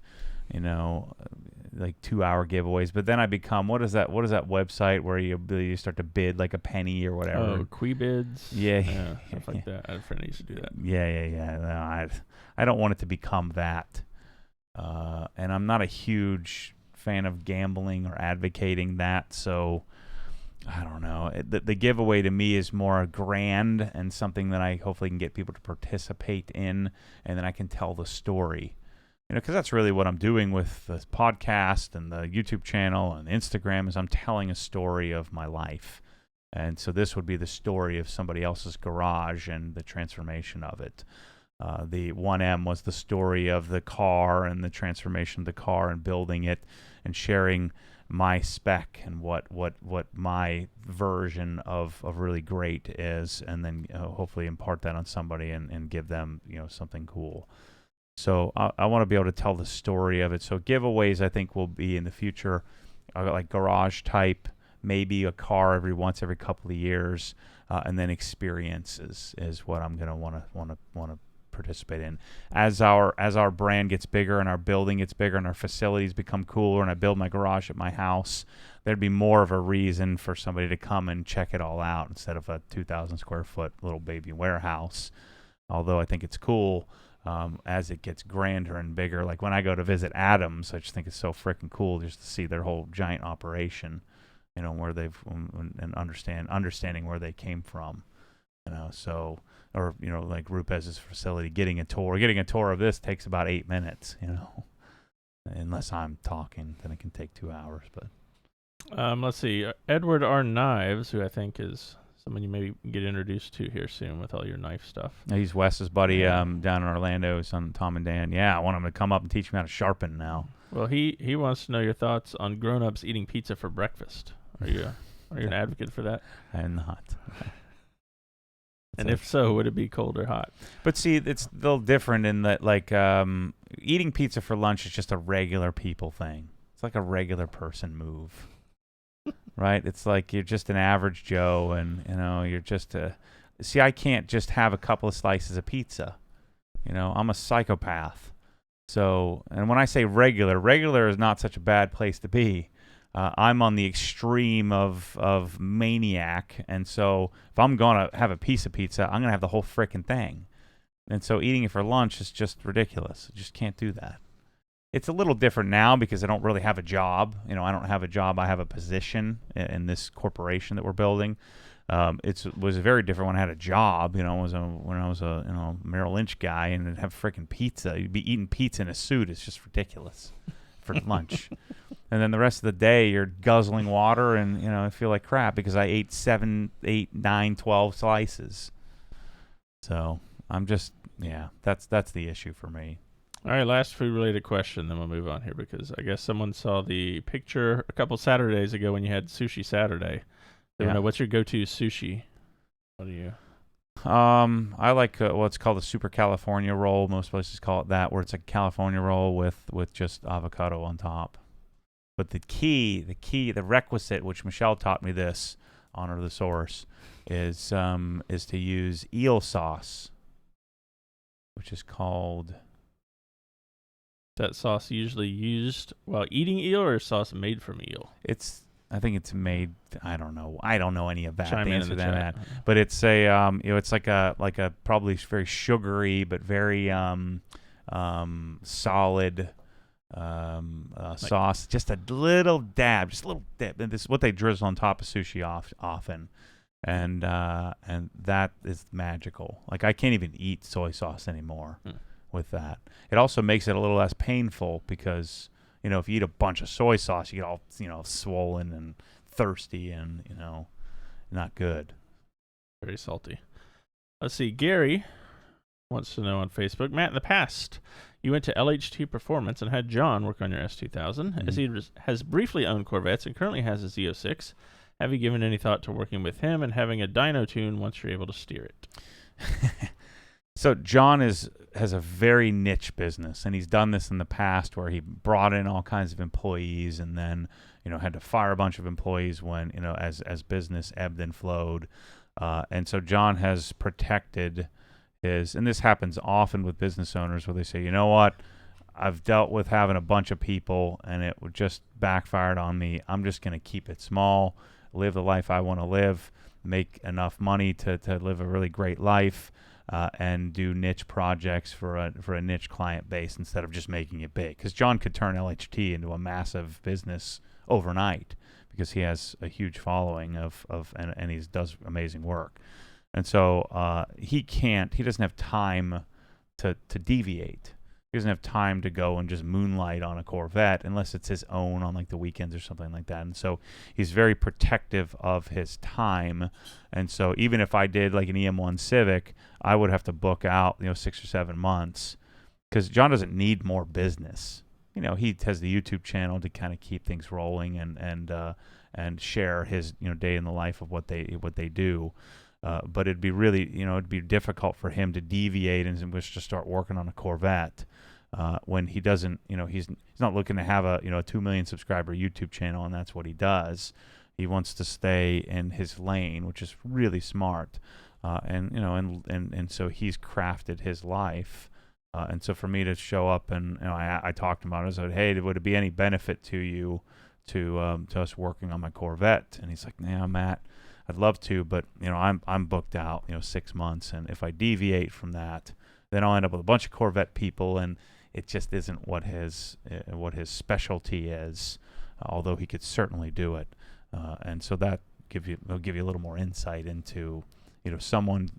like 2-hour giveaways. But then I become, what is that website where you start to bid like a penny or whatever? Oh, Queebids. Yeah, stuff like that. I had a friend who used to do that. Yeah. No, I don't want it to become that. And I'm not a huge fan of gambling or advocating that, so I don't know. The giveaway to me is more grand and something that I hopefully can get people to participate in, and then I can tell the story. Because that's really what I'm doing with the podcast and the YouTube channel and Instagram is I'm telling a story of my life. And so this would be the story of somebody else's garage and the transformation of it. The 1M was the story of the car and the transformation of the car and building it and sharing my spec and what my version of really great is, and then hopefully impart that on somebody and give them something cool. So I want to be able to tell the story of it. So giveaways I think will be in the future, like garage type, maybe a car every couple of years, and then experiences is what I'm gonna want to participate in. As our brand gets bigger and our building gets bigger and our facilities become cooler and I build my garage at my house, there'd be more of a reason for somebody to come and check it all out instead of a 2,000 square foot little baby warehouse. Although I think it's cool, as it gets grander and bigger. Like when I go to visit Adams, I just think it's so freaking cool just to see their whole giant operation, where they've and understanding where they came from, So, or like Rupez's facility, getting a tour of this takes about 8 minutes, unless I'm talking, then it can take 2 hours. But let's see, Edward R. Knives, who I think is someone you maybe get introduced to here soon with all your knife stuff. He's Wes's buddy down in Orlando, his son Tom and Dan. Yeah, I want him to come up and teach me how to sharpen now. Well, he wants to know your thoughts on grown-ups eating pizza for breakfast. Are you an advocate for that? I'm not. And if so, would it be cold or hot? But see, it's a little different in that, like, eating pizza for lunch is just a regular people thing. It's like a regular person move. Right? It's like you're just an average Joe, and you're just see, I can't just have a couple of slices of pizza. I'm a psychopath. So, and when I say regular is not such a bad place to be. I'm on the extreme of maniac, and so if I'm gonna have a piece of pizza, I'm gonna have the whole frickin' thing. And so eating it for lunch is just ridiculous. I just can't do that. It's a little different now because I don't really have a job. I don't have a job. I have a position in this corporation that we're building. It was very different when I had a job. When I was a Merrill Lynch guy and I'd have freaking pizza. You'd be eating pizza in a suit. It's just ridiculous for lunch. And then the rest of the day you're guzzling water and I feel like crap because I ate 7, 8, 9, 12 slices. So I'm just that's the issue for me. All right, last food-related question, then we'll move on here because I guess someone saw the picture a couple Saturdays ago when you had Sushi Saturday. They want to know, what's your go-to sushi? What do you? I like what's called a Super California roll. Most places call it that, where it's a California roll with just avocado on top. But the requisite, which Michelle taught me this, honor the source, is to use eel sauce, which is called. That sauce usually used while eating eel, or sauce made from eel? I think it's made. I don't know. I don't know any of that. Chime in the chat. But it's it's like a probably very sugary but very solid sauce. Just a little dab. And this is what they drizzle on top of sushi often, and that is magical. Like I can't even eat soy sauce anymore. With that, it also makes it a little less painful because if you eat a bunch of soy sauce, you get all swollen and thirsty and not good. Very salty. Let's see. Gary wants to know on Facebook, Matt, in the past you went to LHT Performance and had John work on your S2000 as he has briefly owned Corvettes and currently has a Z06. Have you given any thought to working with him and having a dyno tune once you're able to steer it? So John has a very niche business, and he's done this in the past where he brought in all kinds of employees and then, had to fire a bunch of employees when, as business ebbed and flowed. And so John has protected and this happens often with business owners where they say, you know what, I've dealt with having a bunch of people and it would just backfired on me. I'm just going to keep it small, live the life I want to live, make enough money to live a really great life. And do niche projects for a niche client base instead of just making it big. Because John could turn LHT into a massive business overnight because he has a huge following and he does amazing work. And so he doesn't have time to deviate. He doesn't have time to go and just moonlight on a Corvette unless it's his own on like the weekends or something like that. And so he's very protective of his time. And so even if I did like an EM1 Civic, I would have to book out 6 or 7 months because John doesn't need more business. He has the YouTube channel to kind of keep things rolling and share his day in the life of what they do. But it'd be really it'd be difficult for him to deviate and wish to start working on a Corvette. When he doesn't, he's not looking to have a 2 million subscriber YouTube channel, and that's what he does. He wants to stay in his lane, which is really smart, and so he's crafted his life. And so for me to show up and I talked to him about it. I said, hey, would it be any benefit to you to us working on my Corvette? And he's like, yeah, Matt, I'd love to, but I'm booked out 6 months, and if I deviate from that, then I'll end up with a bunch of Corvette people, and it just isn't what his specialty is, although he could certainly do it. And so that will give you a little more insight into, someone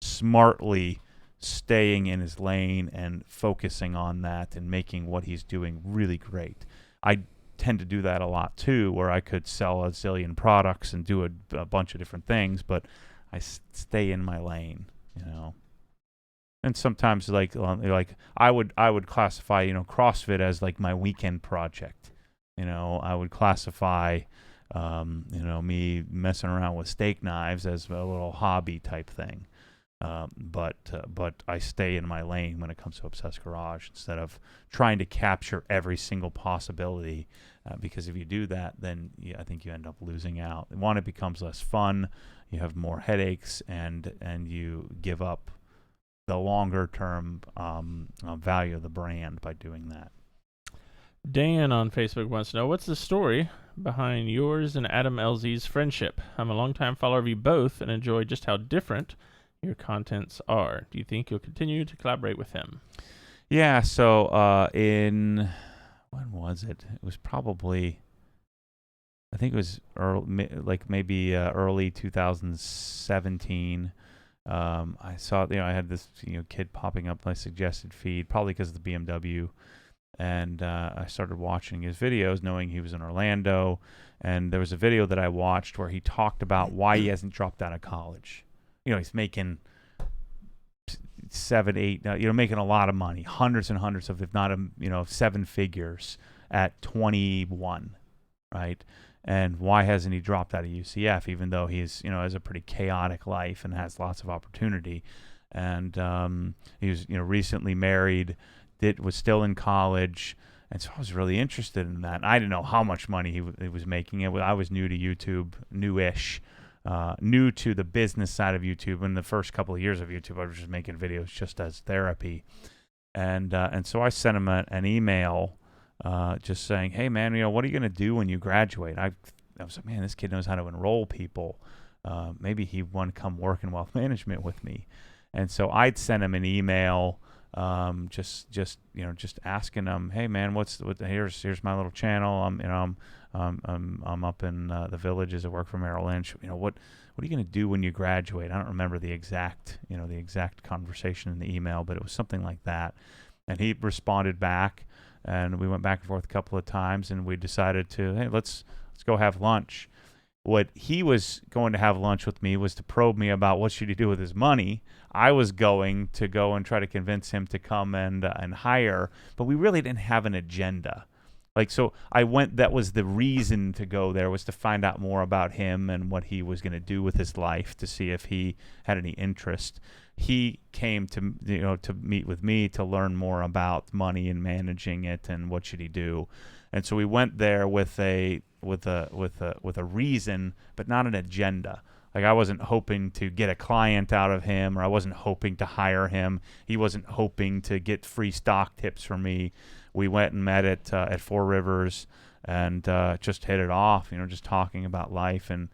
smartly staying in his lane and focusing on that and making what he's doing really great. I tend to do that a lot too, where I could sell a zillion products and do a bunch of different things, but I stay in my lane, And sometimes like I would classify, CrossFit as like my weekend project. I would classify me messing around with steak knives as a little hobby type thing. But I stay in my lane when it comes to Obsessed Garage instead of trying to capture every single possibility, because if you do that, then I think you end up losing out. One, it becomes less fun, you have more headaches, and you give up the longer term value of the brand by doing that. Dan on Facebook wants to know, what's the story behind yours and Adam LZ's friendship? I'm a longtime follower of you both and enjoy just how different your contents are. Do you think you'll continue to collaborate with him? Yeah, so when was it? It was probably, I think it was early 2017. I saw, I had this kid popping up my suggested feed, probably because of the BMW, and I started watching his videos, knowing he was in Orlando, and there was a video that I watched where he talked about why he hasn't dropped out of college. He's making 7, 8, making a lot of money, hundreds and hundreds of, if not, seven figures at 21, right? And why hasn't he dropped out of UCF, even though he's, has a pretty chaotic life and has lots of opportunity? And he was, recently married, was still in college, and so I was really interested in that. I didn't know how much money he was making. I was new to YouTube, newish. New to the business side of YouTube. In the first couple of years of YouTube, I was just making videos just as therapy, and so I sent him an email, just saying, "Hey man, what are you gonna do when you graduate?" I was like, "Man, this kid knows how to enroll people. Maybe he want to come work in wealth management with me." And so I'd send him an email, just asking him, "Hey man, here's my little channel. I'm up in the Villages. I work for Merrill Lynch. What are you going to do when you graduate?" I don't remember the exact conversation in the email, but it was something like that. And he responded back, and we went back and forth a couple of times, and we decided to, hey, let's go have lunch. What he was going to have lunch with me was to probe me about what should he do with his money. I was going to go and try to convince him to come and hire, but we really didn't have an agenda. So I went, that was the reason to go there, was to find out more about him and what he was going to do with his life, to see if he had any interest. He came to meet with me to learn more about money and managing it and what should he do. And so we went there with a reason, but not an agenda. I wasn't hoping to get a client out of him, or I wasn't hoping to hire him. He wasn't hoping to get free stock tips from me. We went and met at Four Rivers and just hit it off, just talking about life. And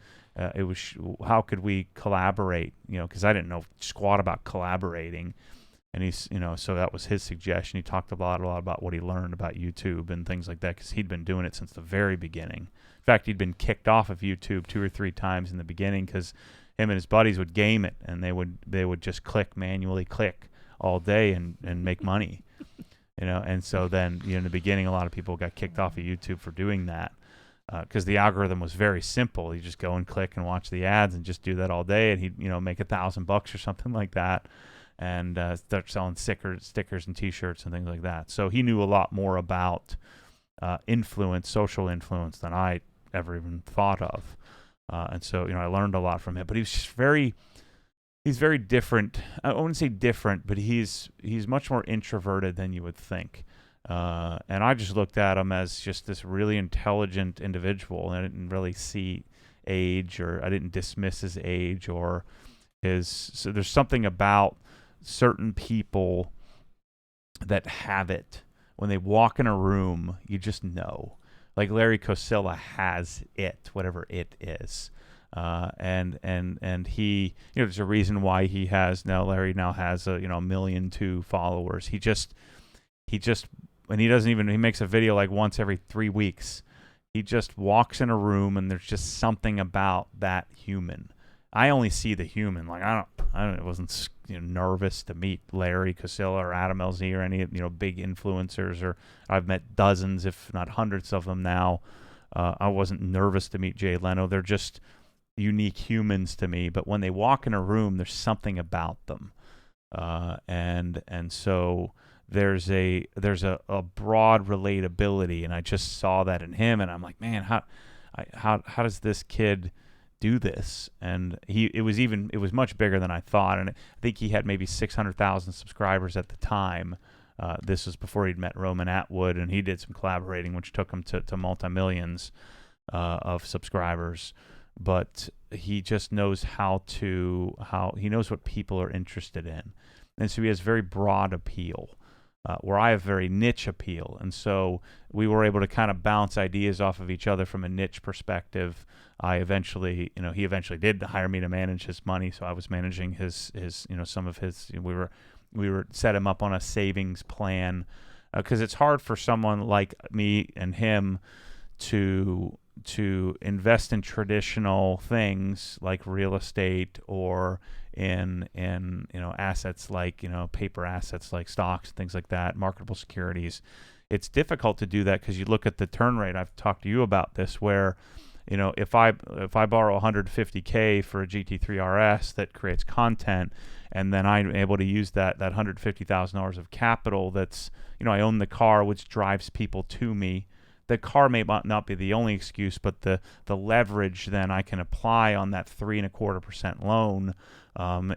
it was, how could we collaborate, because I didn't know squat about collaborating. And he's, so that was his suggestion. He talked a lot about what he learned about YouTube and things like that, because he'd been doing it since the very beginning. In fact, he'd been kicked off of YouTube 2 or 3 times in the beginning because him and his buddies would game it, and they would just manually click all day and make money. And so then, in the beginning, a lot of people got kicked off of YouTube for doing that, because the algorithm was very simple. You just go and click and watch the ads and just do that all day, and he'd, make $1,000 or something like that, and start selling stickers and T-shirts and things like that. So he knew a lot more about social influence than I ever even thought of, and so I learned a lot from him. But he was just he's very different. I wouldn't say different, but he's much more introverted than you would think. And I just looked at him as just this really intelligent individual, and I didn't really see age, or I didn't dismiss his age or his. So there's something about certain people that have it. When they walk in a room, you just know. Like Larry Kosilla has it, whatever it is. And he, there's a reason why Larry now has a 1.2 million followers. He and he doesn't even, he makes a video like once every 3 weeks. He just walks in a room and there's just something about that human. I only see the human. Like I wasn't nervous to meet Larry Casilla or Adam LZ or any big influencers, or I've met dozens, if not hundreds of them now. I wasn't nervous to meet Jay Leno. They're just unique humans to me. But when they walk in a room, there's something about them, and so there's a broad relatability, and I just saw that in him, and I'm like, man, how does this kid do this? And it was much bigger than I thought, and I think he had maybe 600,000 subscribers at the time. This was before he'd met Roman Atwood, and he did some collaborating, which took him to multi-millions of subscribers. But he just knows he knows what people are interested in, and so he has very broad appeal. Where I have very niche appeal. And so we were able to kind of bounce ideas off of each other from a niche perspective. He eventually did hire me to manage his money. So I was managing his some of his, we were set him up on a savings plan, because it's hard for someone like me and him to invest in traditional things like real estate, or in assets like paper assets like stocks and things like that, marketable securities. It's difficult to do that because you look at the turn rate. I've talked to you about this, where if I borrow $150K for a GT3 RS that creates content, and then I'm able to use that $150,000 of capital that's I own the car, which drives people to me. The car may not be the only excuse, but the leverage then I can apply on that 3.25% loan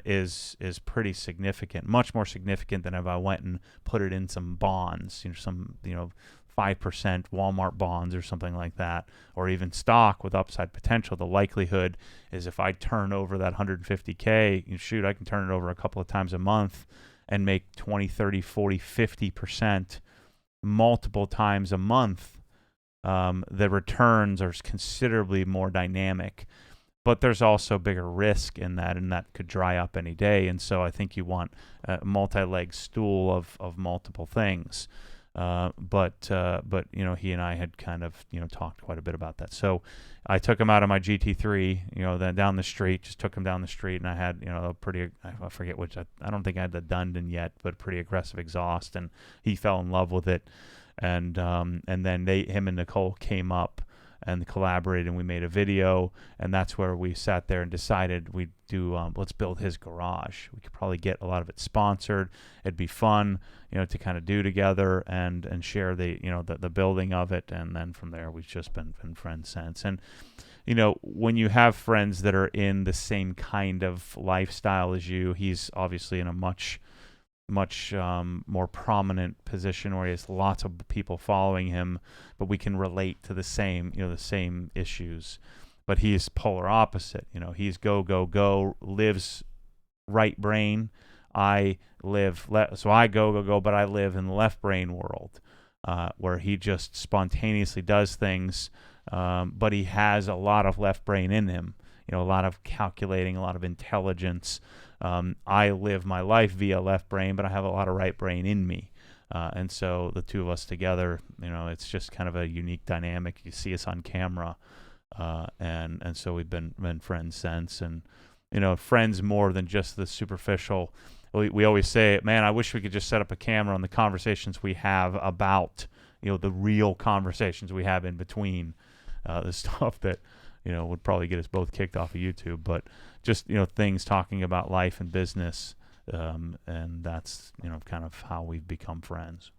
is pretty significant, much more significant than if I went and put it in some bonds, some 5% Walmart bonds or something like that, or even stock with upside potential. The likelihood is if I turn over that $150K, I can turn it over a couple of times a month and make 20, 30, 40, 50% multiple times a month. The returns are considerably more dynamic, but there's also bigger risk in that, and that could dry up any day. And so I think you want a multi-leg stool of multiple things. But he and I had kind of talked quite a bit about that. So I took him out of my GT3, then down the street, just took him down the street, and I had a pretty, I forget which, I don't think I had the Dundon yet, but pretty aggressive exhaust, and he fell in love with it. And then him and Nicole came up and collaborated, and we made a video, and that's where we sat there and decided we'd do let's build his garage. We could probably get a lot of it sponsored. It'd be fun, to kind of do together and share the building of it, and then from there we've just been friends since. And when you have friends that are in the same kind of lifestyle as you, he's obviously in a much more prominent position where he has lots of people following him, but we can relate to the same issues. But he's polar opposite. He's go, lives right brain. I live so I go, but I live in the left brain world, where he just spontaneously does things, but he has a lot of left brain in him. A lot of calculating, a lot of intelligence. I live my life via left brain, but I have a lot of right brain in me. And so the two of us together, it's just kind of a unique dynamic. You see us on camera, and so we've been friends since. And, friends more than just the superficial. We always say, man, I wish we could just set up a camera on the conversations we have about, the real conversations we have in between the stuff that, would probably get us both kicked off of YouTube, but just, things talking about life and business. And that's, kind of how we've become friends.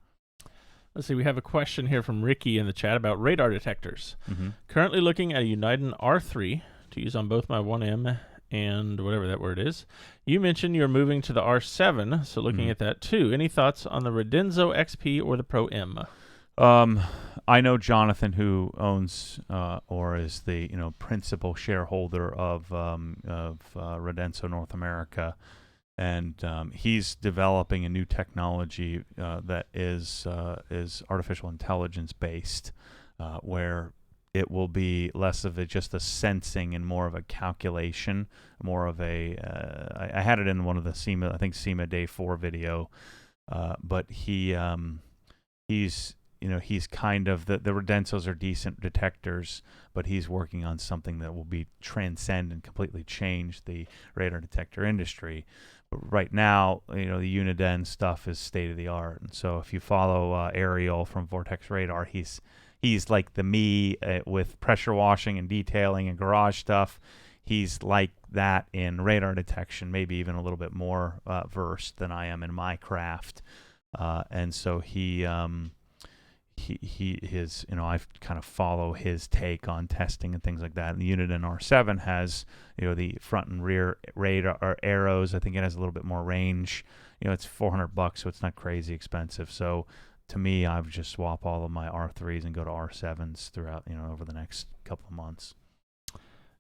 Let's see. We have a question here from Ricky in the chat about radar detectors. Mm-hmm. Currently looking at a Uniden R3 to use on both my 1M and whatever that word is. You mentioned you're moving to the R7, so looking at that too. Any thoughts on the Redenzo XP or the Pro M? I know Jonathan, who owns or is the principal shareholder of Redenzo North America, and he's developing a new technology that is artificial intelligence based, where it will be less of just a sensing and more of a calculation, more of a. I had it in one of the SEMA, I think SEMA Day 4 video, but he's he's kind of the Redensos are decent detectors, but he's working on something that will be transcend and completely change the radar detector industry. But right now, the Uniden stuff is state of the art, and so if you follow Ariel from Vortex Radar, he's like the me with pressure washing and detailing and garage stuff. He's like that in radar detection, maybe even a little bit more versed than I am in my craft. And so I kind of follow his take on testing and things like that. And the Uniden R7 has, the front and rear radar arrows. I think it has a little bit more range. It's $400, so it's not crazy expensive. So to me, I would just swap all of my R3s and go to R7s throughout, over the next couple of months.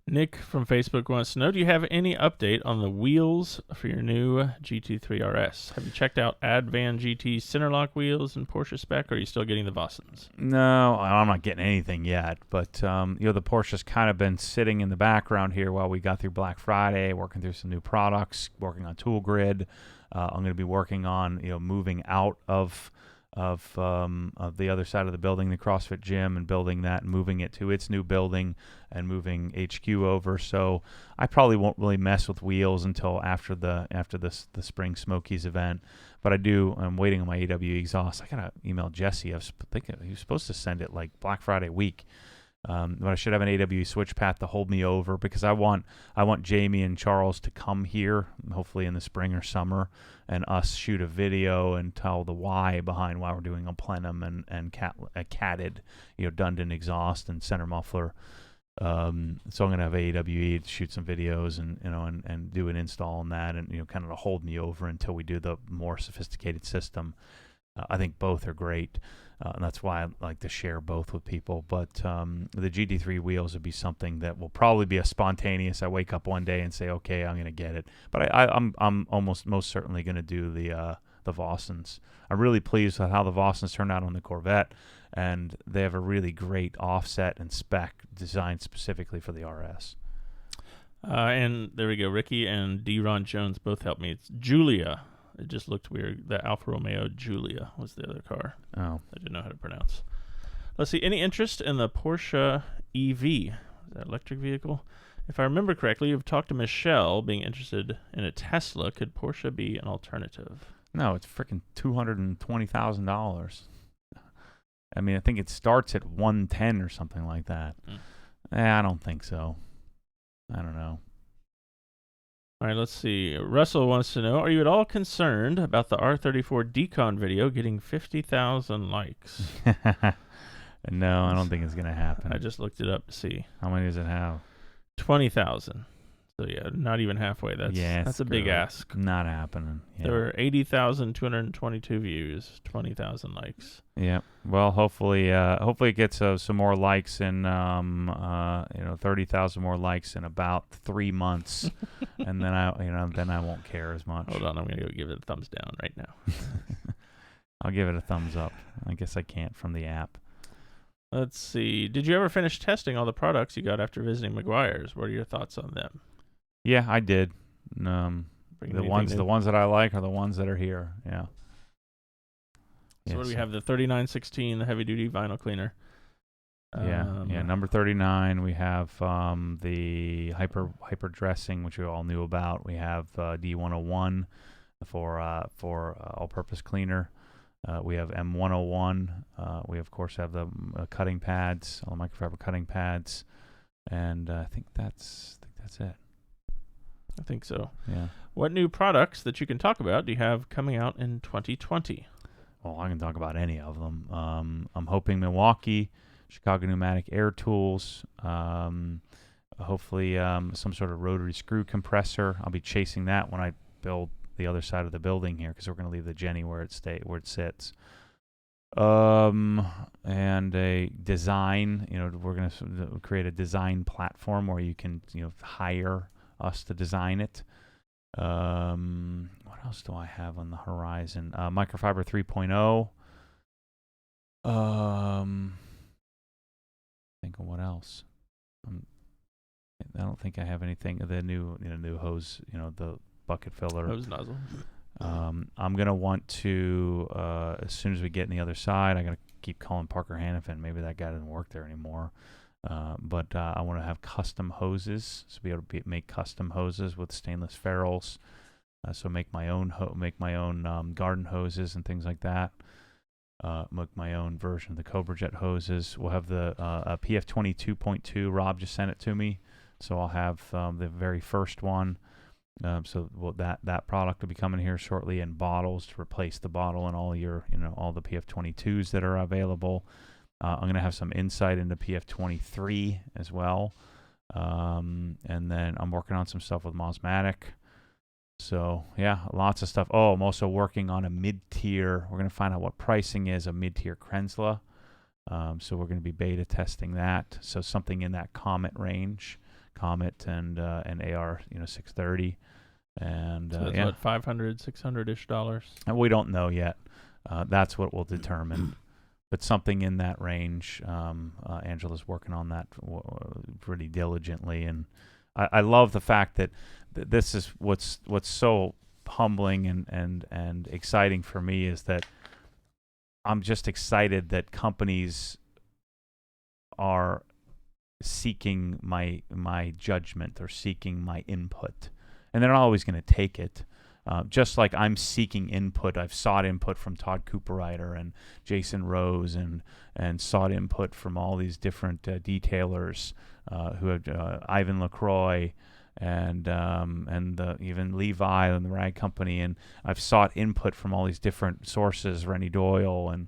Nick from Facebook wants to know, do you have any update on the wheels for your new GT3 RS? Have you checked out Advan GT Centerlock wheels and Porsche spec, or are you still getting the Vossens? No, I'm not getting anything yet. But, the Porsche's kind of been sitting in the background here while we got through Black Friday, working through some new products, working on Tool Grid. I'm going to be working on, moving out of the other side of the building, the CrossFit gym, and building that and moving it to its new building and moving HQ over. So I probably won't really mess with wheels until after the Spring Smokies event. But I'm waiting on my AW exhaust. I gotta email Jesse. I was thinking he was supposed to send it like Black Friday week. But I should have an AWE switch path to hold me over, because I want Jamie and Charles to come here, hopefully in the spring or summer, and us shoot a video and tell the why behind why we're doing a plenum and catted, Dundon exhaust and center muffler. So I'm gonna have AWE to shoot some videos and do an install on that, and kind of to hold me over until we do the more sophisticated system. I think both are great. And that's why I like to share both with people. But the GT3 wheels would be something that will probably be a spontaneous. I wake up one day and say, okay, I'm going to get it. But I'm almost most certainly going to do the Vossens. I'm really pleased with how the Vossens turned out on the Corvette, and they have a really great offset and spec designed specifically for the RS. And there we go. Ricky and D. Ron Jones both helped me. It's Julia. It just looked weird. The Alfa Romeo Giulia was the other car. Oh. I didn't know how to pronounce. Let's see. Any interest in the Porsche EV? Is that electric vehicle? If I remember correctly, you've talked to Michelle being interested in a Tesla. Could Porsche be an alternative? No, it's freaking $220,000. I mean, I think it starts at 110 or something like that. I don't think so. I don't know. All right, let's see. Russell wants to know, are you at all concerned about the R34 Decon video getting 50,000 likes? No, I don't think it's going to happen. I just looked it up to see. How many does it have? 20,000. So, yeah, not even halfway. That's a big ask. Not happening. Yeah. There were 80,222 views, 20,000 likes. Yeah. Well, hopefully it gets some more likes in 30,000 more likes in about 3 months, and then I won't care as much. Hold on, I'm gonna go give it a thumbs down right now. I'll give it a thumbs up. I guess I can't from the app. Let's see. Did you ever finish testing all the products you got after visiting McGuire's? What are your thoughts on them? Yeah, I did. The ones that I like are the ones that are here. Yeah. So what do we have? The 3916, the heavy duty vinyl cleaner. Number 39. We have the hyper dressing, which we all knew about. We have D101 for all-purpose cleaner. We have M101. We of course have the cutting pads, all the microfiber cutting pads, and I think that's it. I think so. Yeah. What new products that you can talk about do you have coming out in 2020? Well, I can talk about any of them. I'm hoping Milwaukee, Chicago Pneumatic Air Tools, hopefully some sort of rotary screw compressor. I'll be chasing that when I build the other side of the building here, because we're going to leave the Jenny where it sits. And a design, we're going to create a design platform where you can, hire us to design it. What else do I have on the horizon? Microfiber 3.0. Think of what else. I don't think I have anything. The new hose, the bucket filler. Hose nozzle. I'm gonna want to as soon as we get on the other side, I gotta keep calling Parker Hannafin. Maybe that guy doesn't work there anymore. But I want to have custom hoses, so be able to make custom hoses with stainless ferrules. So make my own garden hoses and things like that. Make my own version of the Cobra Jet hoses. We'll have the PF 22.2. Rob just sent it to me, so I'll have the very first one. That product will be coming here shortly in bottles to replace the bottle and all your all the PF 22s that are available. I'm gonna have some insight into PF 23 as well, and then I'm working on some stuff with Mosmatic. So yeah, lots of stuff. Oh, I'm also working on a mid-tier. We're gonna find out what pricing is a mid-tier Krenzla. So we're gonna be beta testing that. So something in that Comet range, Comet and AR 630, and so that's what, $500, $600-ish dollars. And we don't know yet. That's what we'll determine. But something in that range. Angela's working on that pretty diligently, and I love the fact that this is what's so humbling and exciting for me is that I'm just excited that companies are seeking my judgment or seeking my input, and they're not always going to take it. Just like I'm seeking input, I've sought input from Todd Cooperrider and Jason Rose and sought input from all these different detailers who have Ivan LaCroix and even Levi and the Rag Company, and I've sought input from all these different sources, Rennie Doyle and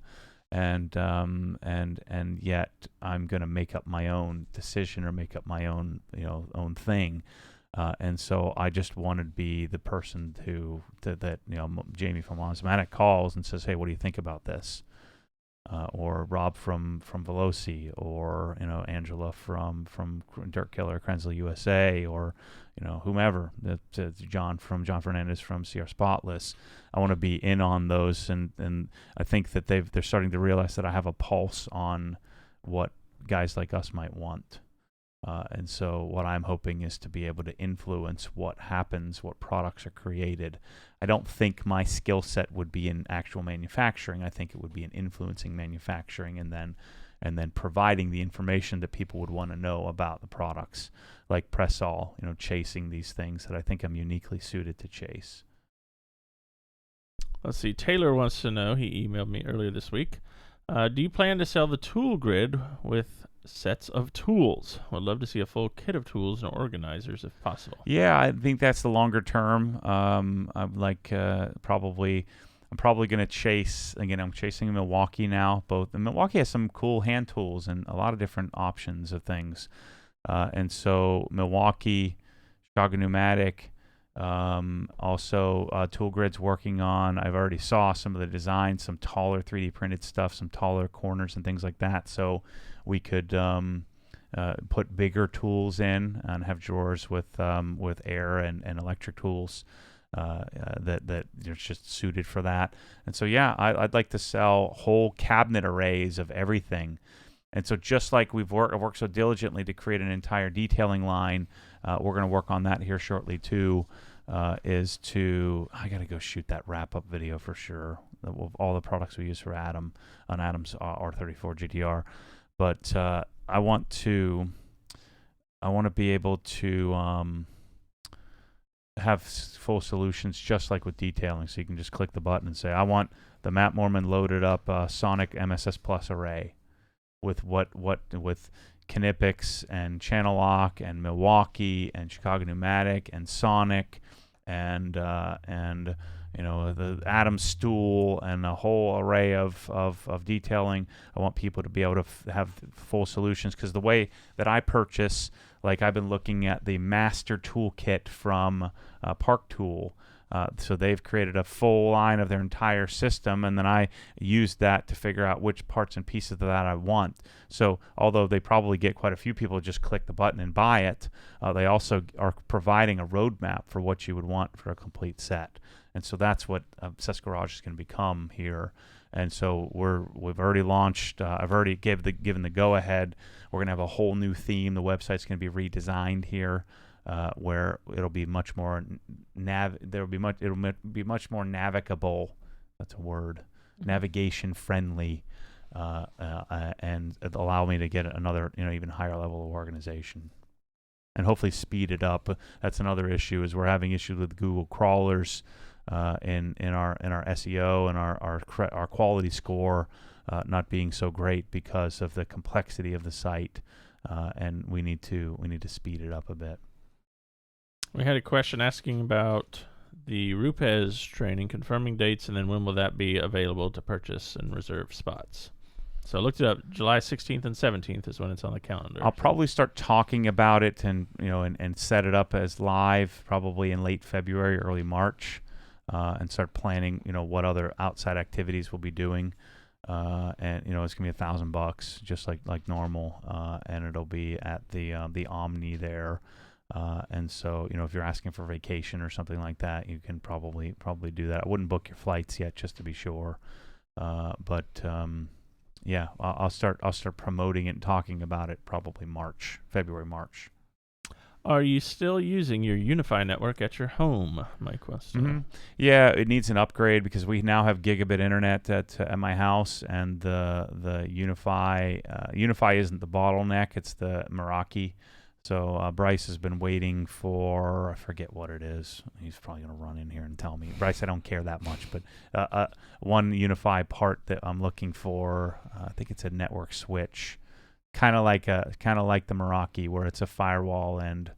yet I'm going to make up my own decision or make up my own own thing. And so I just wanted to be the person that Jamie from Mosmatic calls and says, hey, what do you think about this? Or Rob from Veloci, or Angela from Dirt Killer Krenzla USA, or whomever, John Fernandez from CR Spotless. I want to be in on those, and I think that they're starting to realize that I have a pulse on what guys like us might want. And so what I'm hoping is to be able to influence what happens, what products are created. I don't think my skill set would be in actual manufacturing. I think it would be in influencing manufacturing and then providing the information that people would want to know about the products, like Pressall, chasing these things that I think I'm uniquely suited to chase. Let's see. Taylor wants to know, he emailed me earlier this week, do you plan to sell the tool grid with sets of tools? Would love to see a full kit of tools and organizers if possible. Yeah, I think that's the longer term. I'm probably going to chase, again, I'm chasing Milwaukee now. And Milwaukee has some cool hand tools and a lot of different options of things. And so Milwaukee, Chicago Pneumatic, also Tool Grid's working on, I've already saw some of the designs, some taller 3D printed stuff, some taller corners and things like that. So we could put bigger tools in and have drawers with air and electric tools that are just suited for that. And so yeah, I'd like to sell whole cabinet arrays of everything. And so just like I've worked so diligently to create an entire detailing line, we're going to work on that here shortly too. I got to go shoot that wrap-up video for sure of all the products we use for Adam on Adam's R34 GTR. But I want to be able to have full solutions just like with detailing. So you can just click the button and say, I want the Matt Morman loaded up Sonic MSS Plus array with Knipex and Channel Lock and Milwaukee and Chicago Pneumatic and Sonic and the Adam stool and a whole array of detailing. I want people to be able to have full solutions, because the way that I purchase, like I've been looking at the master toolkit from Park Tool, So they've created a full line of their entire system, and then I used that to figure out which parts and pieces of that I want. So although they probably get quite a few people to just click the button and buy it, they also are providing a roadmap for what you would want for a complete set. And so that's what Obsessed Garage is going to become here. And so we've already launched. I've already given the go ahead. We're going to have a whole new theme. The website's going to be redesigned here, where it'll be much more it'll be much more navigable. That's a word. Navigation friendly, and it'll allow me to get another even higher level of organization, and hopefully speed it up. That's another issue, is we're having issues with Google crawlers. In our SEO and our quality score not being so great because of the complexity of the site, and we need to speed it up a bit. We had a question asking about the Rupes training, confirming dates, and then when will that be available to purchase and reserve spots. So I looked it up. July 16th and 17th is when it's on the calendar. I'll probably start talking about it and set it up as live probably in late February, early March. And start planning, what other outside activities we'll be doing, and it's gonna be $1,000 just like normal, and it'll be at the Omni there, and so if you're asking for vacation or something like that, you can probably do that. I wouldn't book your flights yet just to be sure, but yeah, I'll start promoting it and talking about it probably February, March. Are you still using your Unify network at your home? My question. Mm-hmm. Yeah, it needs an upgrade because we now have gigabit internet at my house, and the Unify isn't the bottleneck; it's the Meraki. So Bryce has been waiting for, I forget what it is. He's probably going to run in here and tell me. Bryce, I don't care that much, but one Unify part that I'm looking for, I think it's a network switch. Kind of like the Meraki, where it's a firewall and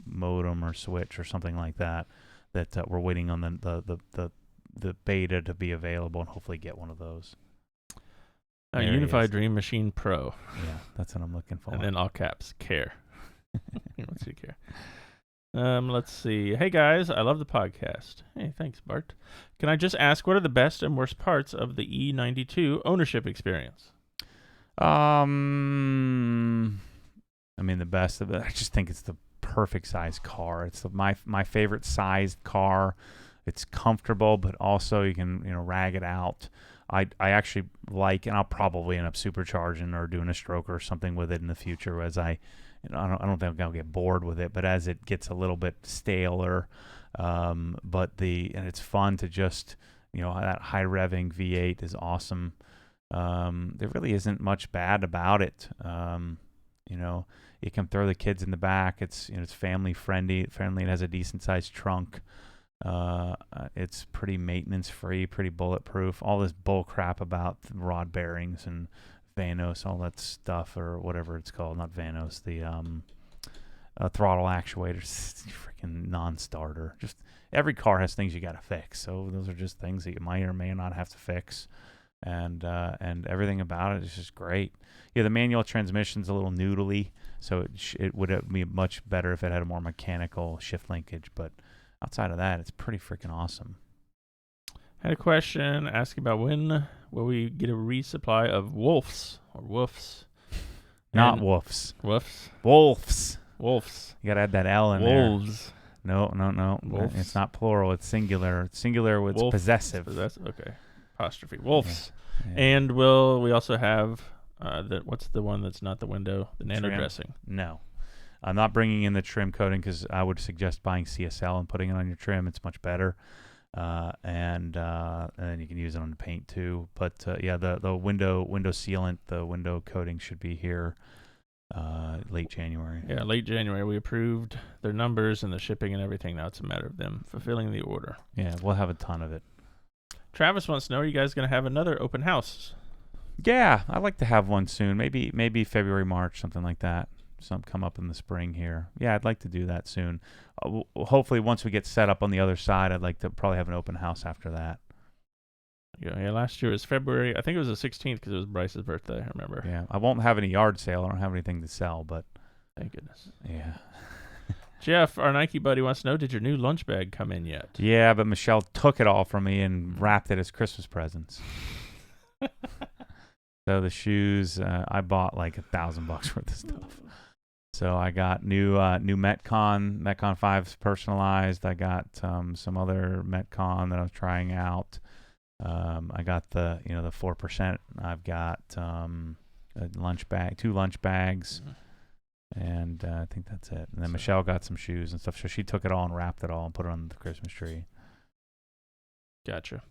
modem or switch or something like that. That we're waiting on the beta to be available and hopefully get one of those. Unify Dream Machine Pro. Yeah, that's what I'm looking for. And then all caps, care. Let's see, care. Let's see. Hey guys, I love the podcast. Hey, thanks, Bart. Can I just ask, what are the best and worst parts of the E92 ownership experience? I mean, the best of it, I just think it's the perfect size car. It's my favorite sized car. It's comfortable, but also you can rag it out. I actually like, and I'll probably end up supercharging or doing a stroke or something with it in the future, as I don't think I'll get bored with it, but as it gets a little bit staler, and it's fun to just that high revving V8 is awesome. There really isn't much bad about it. You can throw the kids in the back. It's family friendly. It has a decent sized trunk. It's pretty maintenance free, pretty bulletproof. All this bull crap about rod bearings and Vanos, all that stuff, or whatever it's called. Not Vanos, the throttle actuators, freaking non-starter. Just every car has things you got to fix. So those are just things that you might or may not have to fix. And everything about it is just great. Yeah, the manual transmission's a little noodly, so it would be much better if it had a more mechanical shift linkage. But outside of that, it's pretty freaking awesome. I had a question asking about when will we get a resupply of wolves or woofs? Not woofs. Woofs? Wolves. Wolves. You got to add that L in Wolves. there. No. Wolves. It's not plural. It's singular. It's singular. It's possessive. Okay. Apostrophe. Wolves. Yeah. And we also have what's the one that's not the window? The nano trim? dressing. No. I'm not bringing in the trim coating because I would suggest buying CSL and putting it on your trim. It's much better. And then you can use it on the paint too. But the window sealant, the window coating should be here late January. Yeah, late January. We approved their numbers and the shipping and everything. Now it's a matter of them fulfilling the order. Yeah, we'll have a ton of it. Travis wants to know, are you guys going to have another open house? Yeah, I'd like to have one soon. Maybe February, March, something like that. Some come up in the spring here. Yeah, I'd like to do that soon. Hopefully, once we get set up on the other side, I'd like to probably have an open house after that. Yeah. Last year was February. I think it was the 16th because it was Bryce's birthday. I remember. Yeah, I won't have any yard sale. I don't have anything to sell, but thank goodness. Yeah. Jeff, our Nike buddy, wants to know, did your new lunch bag come in yet? Yeah, but Michelle took it all from me and wrapped it as Christmas presents. So the shoes, I bought like $1,000 worth of stuff. So I got new Metcon 5s personalized. I got some other Metcon that I was trying out. I got the 4%. I've got a lunch bag, 2 lunch bags, and I think that's it. And then Michelle got some shoes and stuff. So she took it all and wrapped it all and put it on the Christmas tree. Gotcha.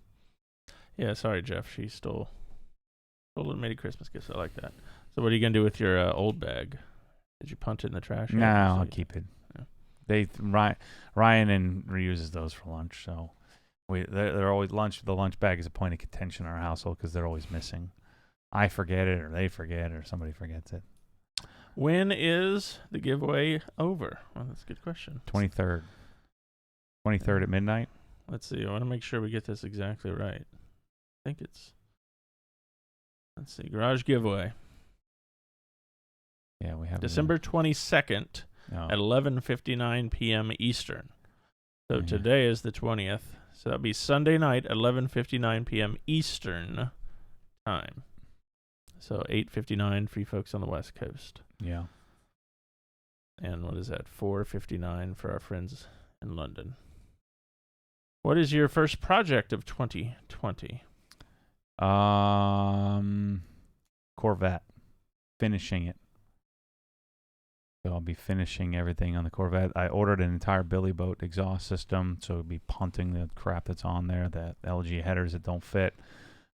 Yeah, sorry, Jeff. She stole and made a Christmas gift. I like that. So what are you gonna do with your old bag? Did you punt it in the trash? No, I'll keep it. Yeah. Ryan reuses those for lunch. So they're always the lunch bag is a point of contention in our household because they're always missing. I forget it, or they forget, or somebody forgets it. When is the giveaway over? Well, that's a good question. 23rd. 23rd at midnight. Let's see. I want to make sure we get this exactly right. I think it's. Let's see. Garage giveaway. Yeah, we have December 22nd at 11:59 p.m. Eastern. So today is the 20th. So that'll be Sunday night at 11:59 p.m. Eastern time. So 8:59 for you folks on the West Coast. Yeah. And what is that? 4:59 for our friends in London. What is your first project of 2020? Corvette. Finishing it. So I'll be finishing everything on the Corvette. I ordered an entire Billy Boat exhaust system, so it'll be punting the crap that's on there, the LG headers that don't fit,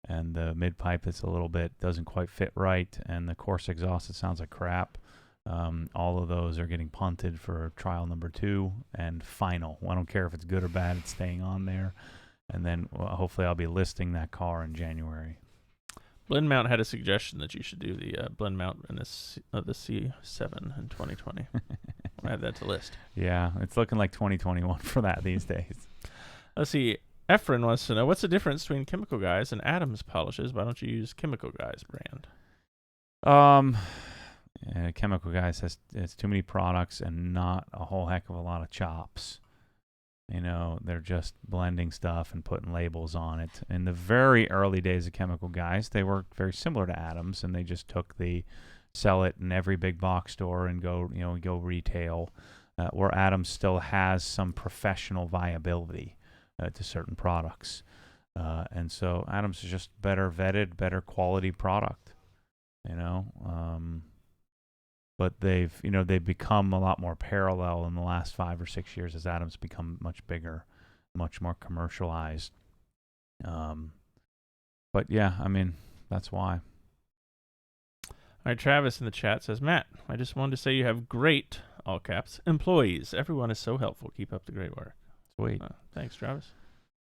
and the mid pipe that's a little bit doesn't quite fit right, and the coarse exhaust that sounds like crap. All of those are getting punted for trial number 2 and final. I don't care if it's good or bad; it's staying on there, and then hopefully I'll be listing that car in January. Blend Mount had a suggestion that you should do the blend mount in the C7 in 2020. I'll add that to list. Yeah, it's looking like 2021 for that these days. Let's see. Efren wants to know, what's the difference between Chemical Guys and Adams polishes? Why don't you use Chemical Guys brand? Chemical Guys has too many products and not a whole heck of a lot of chops. They're just blending stuff and putting labels on it. In the very early days of Chemical Guys, they were very similar to Adams, and they just took sell it in every big box store and go retail, where Adams still has some professional viability to certain products. And so Adams is just better vetted, better quality product, But they've become a lot more parallel in the last 5 or 6 years as Adams become much bigger, much more commercialized. But yeah, that's why. All right, Travis in the chat says, Matt, I just wanted to say you have great, all caps, employees. Everyone is so helpful. Keep up the great work. Sweet. Thanks, Travis.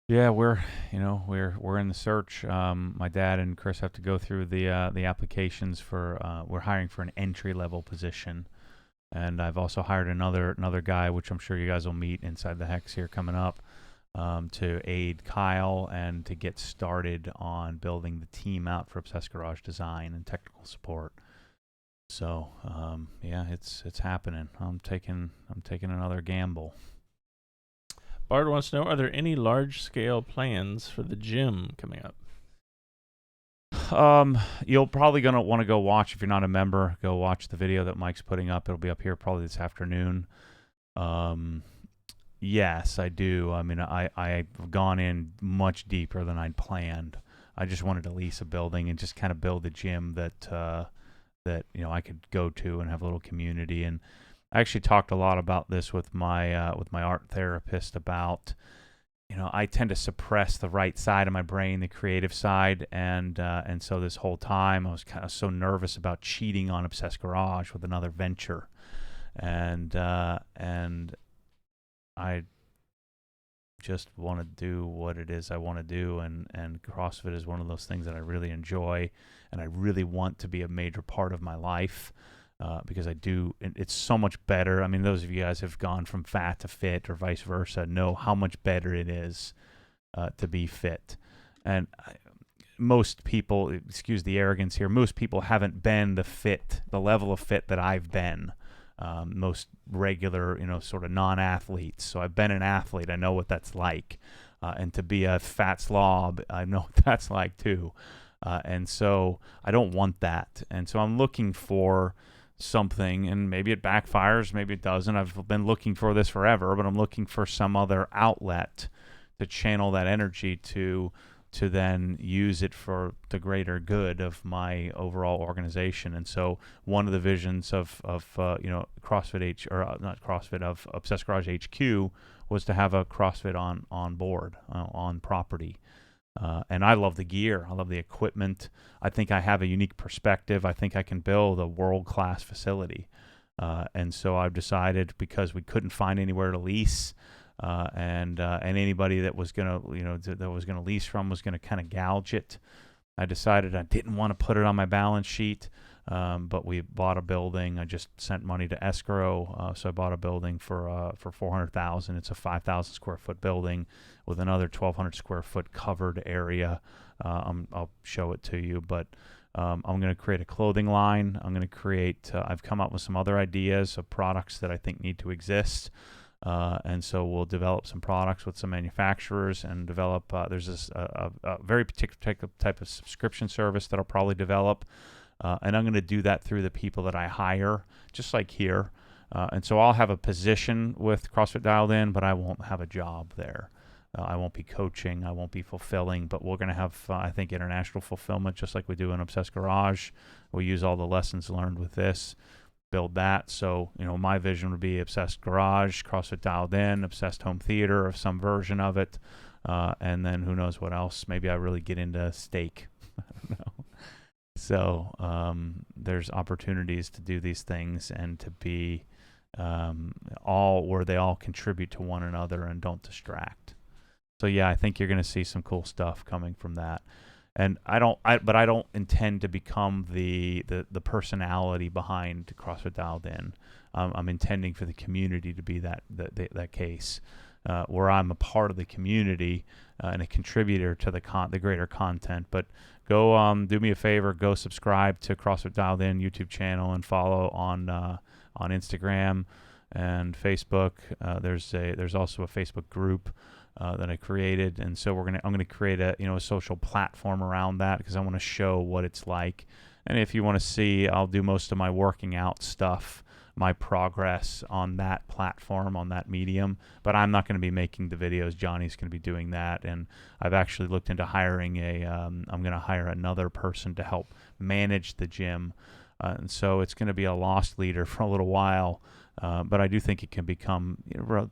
Yeah, we're in the search. My dad and Chris have to go through the applications for. We're hiring for an entry level position, and I've also hired another guy, which I'm sure you guys will meet inside the Hex here coming up, to aid Kyle and to get started on building the team out for Obsessed Garage design and technical support. So yeah, it's happening. I'm taking another gamble. Bart wants to know, are there any large-scale plans for the gym coming up? You'll probably going to want to go watch, if you're not a member, go watch the video that Mike's putting up. It'll be up here probably this afternoon. Yes, I do. I've gone in much deeper than I'd planned. I just wanted to lease a building and just kind of build a gym that I could go to and have a little community. And I actually talked a lot about this with my art therapist about, I tend to suppress the right side of my brain, the creative side, and so this whole time I was kind of so nervous about cheating on Obsessed Garage with another venture, and I just want to do what it is I want to do, and CrossFit is one of those things that I really enjoy, and I really want to be a major part of my life. Because I do, it's so much better. Those of you guys who have gone from fat to fit or vice versa know how much better it is to be fit. And most people, excuse the arrogance here, most people haven't been the level of fit that I've been. most regular, sort of non-athletes. So I've been an athlete. I know what that's like. And to be a fat slob, I know what that's like too. And so I don't want that. And so I'm looking for something, and maybe it backfires, maybe it doesn't. I've been looking for this forever, but I'm looking for some other outlet to channel that energy to then use it for the greater good of my overall organization. And so one of the visions of CrossFit not CrossFit, of Obsessed Garage HQ was to have a CrossFit on board, on property. And I love the gear. I love the equipment. I think I have a unique perspective. I think I can build a world-class facility. And so I've decided, because we couldn't find anywhere to lease, and anybody that was gonna lease from was gonna kind of gouge it. I decided I didn't want to put it on my balance sheet, but we bought a building. I just sent money to escrow, so I bought a building for $400,000. It's a 5,000 square foot building with another 1,200 square foot covered area. I'll show it to you, but I'm going to create a clothing line. I'm going to create. I've come up with some other ideas of products that I think need to exist. And so we'll develop some products with some manufacturers and develop, there's a very particular type of subscription service that I'll probably develop. And I'm going to do that through the people that I hire, just like here. And so I'll have a position with CrossFit Dialed In, but I won't have a job there. I won't be coaching. I won't be fulfilling, but we're going to have, I think, international fulfillment, just like we do in Obsessed Garage. We'll use all the lessons learned with this, build that. So, my vision would be Obsessed Garage, CrossFit Dialed In, Obsessed Home Theater, or some version of it. And then who knows what else. Maybe I really get into steak. I don't know. So there's opportunities to do these things and to be where they all contribute to one another and don't distract. So yeah, I think you're going to see some cool stuff coming from that. And I don't intend to become the personality behind CrossFit Dialed In. I'm intending for the community to be that case, where I'm a part of the community and a contributor to the greater content. But go do me a favor, go subscribe to CrossFit Dialed In YouTube channel and follow on Instagram and Facebook. There's also a Facebook group that I created, and so I'm gonna create a social platform around that, because I want to show what it's like. And if you want to see, I'll do most of my working out stuff, my progress on that platform, on that medium, but I'm not going to be making the videos. Johnny's going to be doing that, and I've actually looked into hiring I'm going to hire another person to help manage the gym, and so it's going to be a lost leader for a little while, but I do think it can become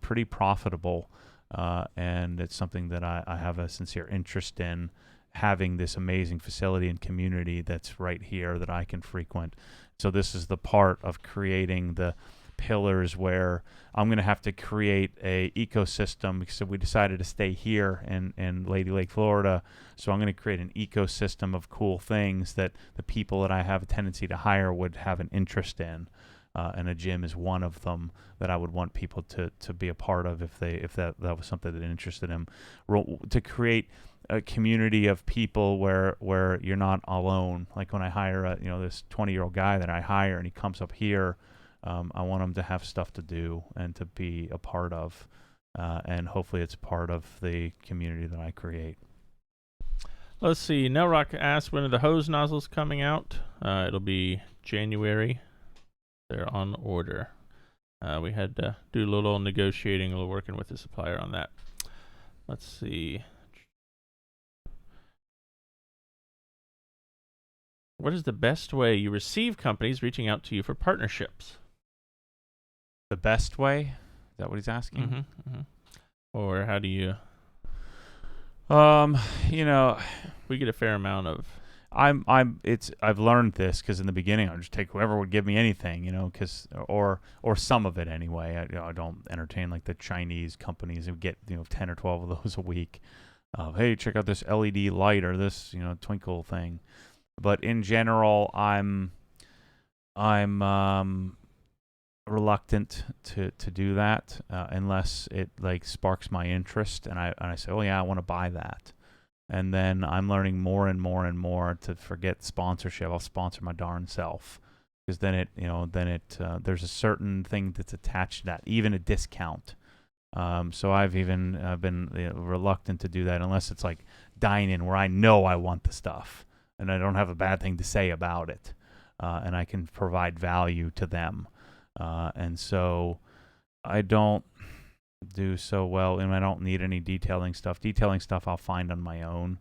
pretty profitable. And it's something that I have a sincere interest in, having this amazing facility and community that's right here that I can frequent. So this is the part of creating the pillars where I'm going to have to create a ecosystem, because we decided to stay here in Lady Lake, Florida. So I'm going to create an ecosystem of cool things that the people that I have a tendency to hire would have an interest in. And a gym is one of them that I would want people to be a part of if that was something that interested them. To create a community of people where you're not alone. Like when I hire this 20-year-old guy that I hire and he comes up here, I want him to have stuff to do and to be a part of, and hopefully it's part of the community that I create. Let's see. Nelrock asked, when are the hose nozzles coming out? It'll be January. They're on order. We had to do a little negotiating, a little working with the supplier on that. Let's see. What is the best way you receive companies reaching out to you for partnerships? The best way? Is that what he's asking? Mm-hmm, mm-hmm. Or how do you? We get a fair amount of. I've learned this, because in the beginning I'd just take whoever would give me anything, or some of it anyway. I don't entertain like the Chinese companies who get 10 or 12 of those a week. Hey, check out this LED light or this twinkle thing. But in general, I'm reluctant to do that unless it like sparks my interest, and I say, oh yeah, I want to buy that. And then I'm learning more and more and more to forget sponsorship. I'll sponsor my darn self. because then there's a certain thing that's attached to that, even a discount. So I've even been reluctant to do that unless it's like dine-in where I know I want the stuff and I don't have a bad thing to say about it, and I can provide value to them. And so I don't do so well, and I don't need any detailing stuff. Detailing stuff I'll find on my own.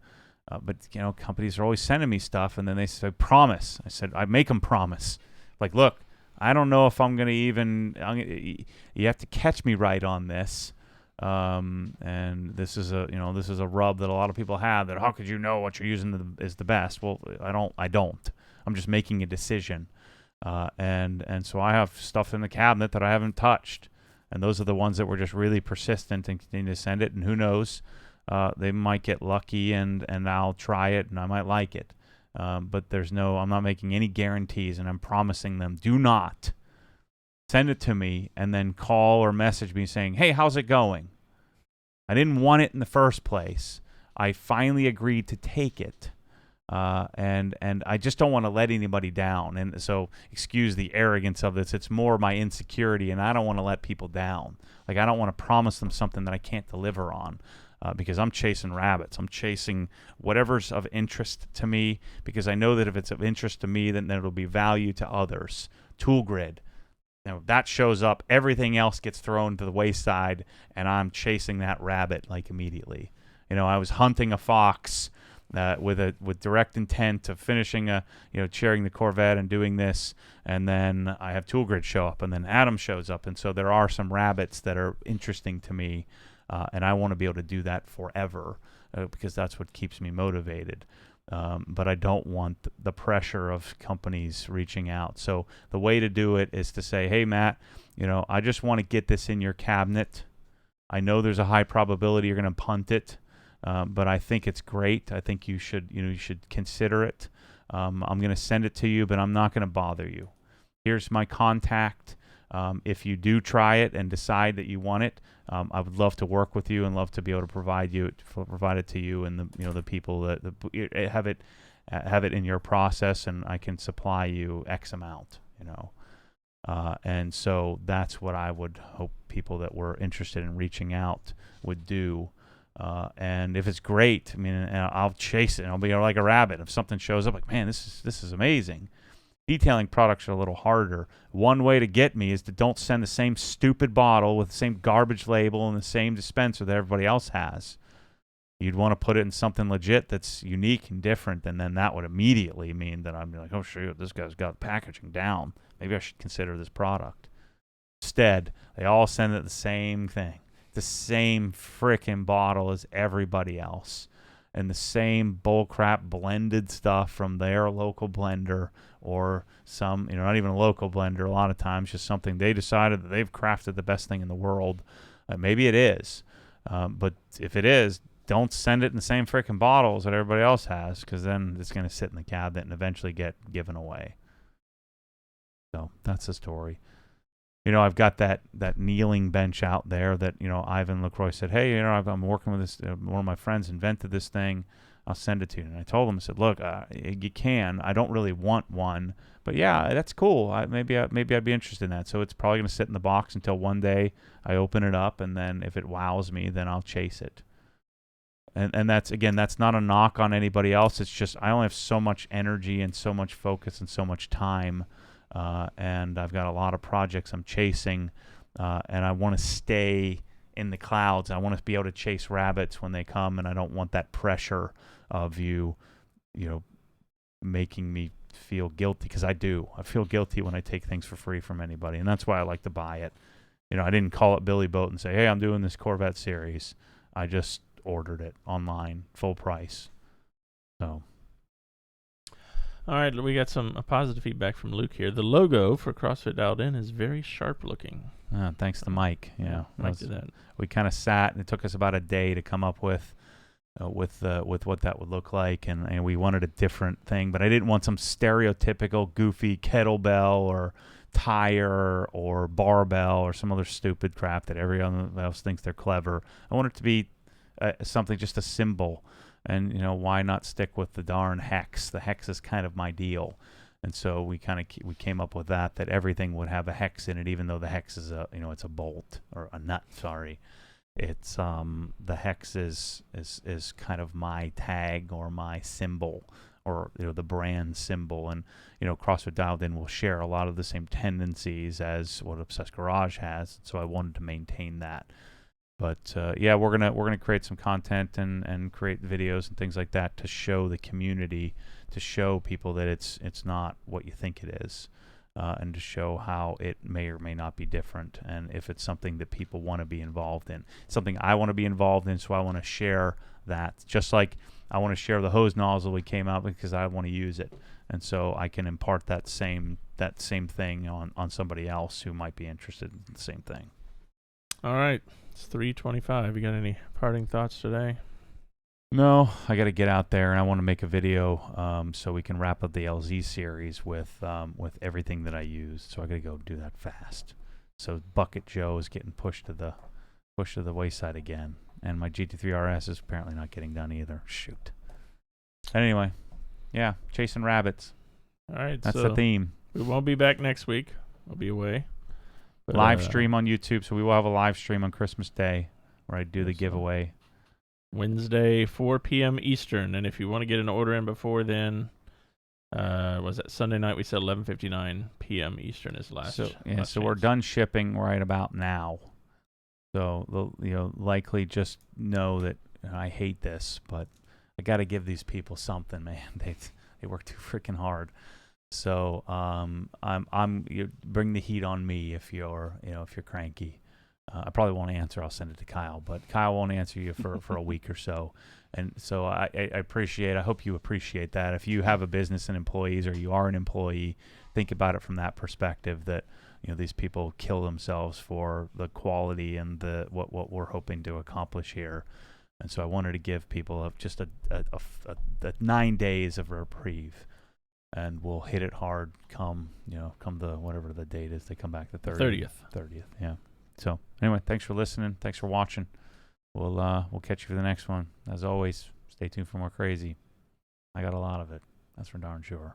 But companies are always sending me stuff, and then they say promise. I said I make them promise. Like, look, I don't know if I'm gonna even. You have to catch me right on this. And this is a rub that a lot of people have. That how could you know what you're using is the best? Well, I don't. I'm just making a decision. And so I have stuff in the cabinet that I haven't touched, and those are the ones that were just really persistent and continue to send it. And who knows, they might get lucky, and I'll try it, and I might like it. But I'm not making any guarantees, and I'm promising them, do not send it to me and then call or message me saying, hey, how's it going? I didn't want it in the first place. I finally agreed to take it. And I just don't want to let anybody down. And so excuse the arrogance of this. It's more my insecurity, and I don't want to let people down. Like, I don't want to promise them something that I can't deliver on. Because I'm chasing rabbits. I'm chasing whatever's of interest to me, because I know that if it's of interest to me, then it'll be value to others. Tool grid. If that shows up, everything else gets thrown to the wayside, and I'm chasing that rabbit like immediately. I was hunting a fox with direct intent of finishing chairing the Corvette and doing this, and then I have tool grid show up, and then Adam shows up, and so there are some rabbits that are interesting to me. And I want to be able to do that forever because that's what keeps me motivated. But I don't want the pressure of companies reaching out. So the way to do it is to say, hey, Matt, I just want to get this in your cabinet. I know there's a high probability you're going to punt it, but I think it's great. I think you should consider it. I'm going to send it to you, but I'm not going to bother you. Here's my contact. If you do try it and decide that you want it, I would love to work with you and love to be able to provide it to you and the people that have it in your process, and I can supply you X amount, and so that's what I would hope people that were interested in reaching out would do. And if it's great, I'll chase it. I'll be like a rabbit. If something shows up, like, man, this is amazing. Detailing products are a little harder. One way to get me is to don't send the same stupid bottle with the same garbage label and the same dispenser that everybody else has. You'd want to put it in something legit that's unique and different, and then that would immediately mean that I'm like, oh, shoot, this guy's got packaging down. Maybe I should consider this product. Instead, they all send it the same thing, the same frickin' bottle as everybody else, and the same bullcrap blended stuff from their local blender, or some, not even a local blender a lot of times, just something they decided that they've crafted the best thing in the world. Maybe it is, but if it is, don't send it in the same freaking bottles that everybody else has, because then it's going to sit in the cabinet and eventually get given away. So that's the story. I've got that kneeling bench out there that, Ivan LaCroix said, hey, I'm working with this, one of my friends invented this thing. I'll send it to you. And I told him, I said, look, you can. I don't really want one, but yeah, that's cool. Maybe I'd be interested in that. So it's probably going to sit in the box until one day I open it up, and then if it wows me, then I'll chase it. And that's not a knock on anybody else. It's just I only have so much energy and so much focus and so much time, and I've got a lot of projects I'm chasing, and I want to stay in the clouds. I want to be able to chase rabbits when they come, and I don't want that pressure of you making me feel guilty, because I do. I feel guilty when I take things for free from anybody, and that's why I like to buy it. I didn't call it Billy Boat and say, hey, I'm doing this Corvette series. I just ordered it online, full price. So. All right, we got some positive feedback from Luke here. The logo for CrossFit Dialed In is very sharp looking. Thanks to Mike. Yeah, Mike did that. We kind of sat, and it took us about a day to come up with what that would look like, and we wanted a different thing, but I didn't want some stereotypical goofy kettlebell or tire or barbell or some other stupid crap that everyone else thinks they're clever. I want it to be something, just a symbol. And, why not stick with the darn hex? The hex is kind of my deal. And so we we came up with that everything would have a hex in it, even though the hex is it's a bolt or a nut. Sorry, it's the hex is kind of my tag or my symbol, or the brand symbol. And CrossFit Dialed In will share a lot of the same tendencies as what Obsessed Garage has. So I wanted to maintain that. But yeah, we're gonna create some content and create videos and things like that to show the community, to show people that it's not what you think it is, and to show how it may or may not be different, and if it's something that people want to be involved in, something I want to be involved in. So I want to share that, just like I want to share the hose nozzle we came out with because I want to use it, and so I can impart that same thing on somebody else who might be interested in the same thing. All right. It's 3:25. You got any parting thoughts today? No, I got to get out there, and I want to make a video so we can wrap up the LZ series with everything that I used. So I got to go do that fast. So Bucket Joe is getting pushed to the wayside again, and my GT3 RS is apparently not getting done either. Shoot. Anyway, yeah, chasing rabbits. All right, that's the theme. We won't be back next week. I'll be away. But, live stream on YouTube, so we will have a live stream on Christmas Day where I do the giveaway. Wednesday, 4 p.m. Eastern, and if you want to get an order in before then, was that Sunday night? We said 11:59 p.m. Eastern is last. So yeah, last so chance. we're done shipping right about now. So likely just know that I hate this, but I got to give these people something, man. They work too freaking hard. So you bring the heat on me if you're cranky. I probably won't answer. I'll send it to Kyle, but Kyle won't answer you for a week or so. And so I hope you appreciate that. If you have a business and employees, or you are an employee, think about it from that perspective, that these people kill themselves for the quality and what we're hoping to accomplish here. And so I wanted to give people just a 9 days of reprieve. And we'll hit it hard come the whatever the date is. They come back the 30th. 30th, yeah. So anyway, thanks for listening. Thanks for watching. We'll catch you for the next one. As always, stay tuned for more crazy. I got a lot of it. That's for darn sure.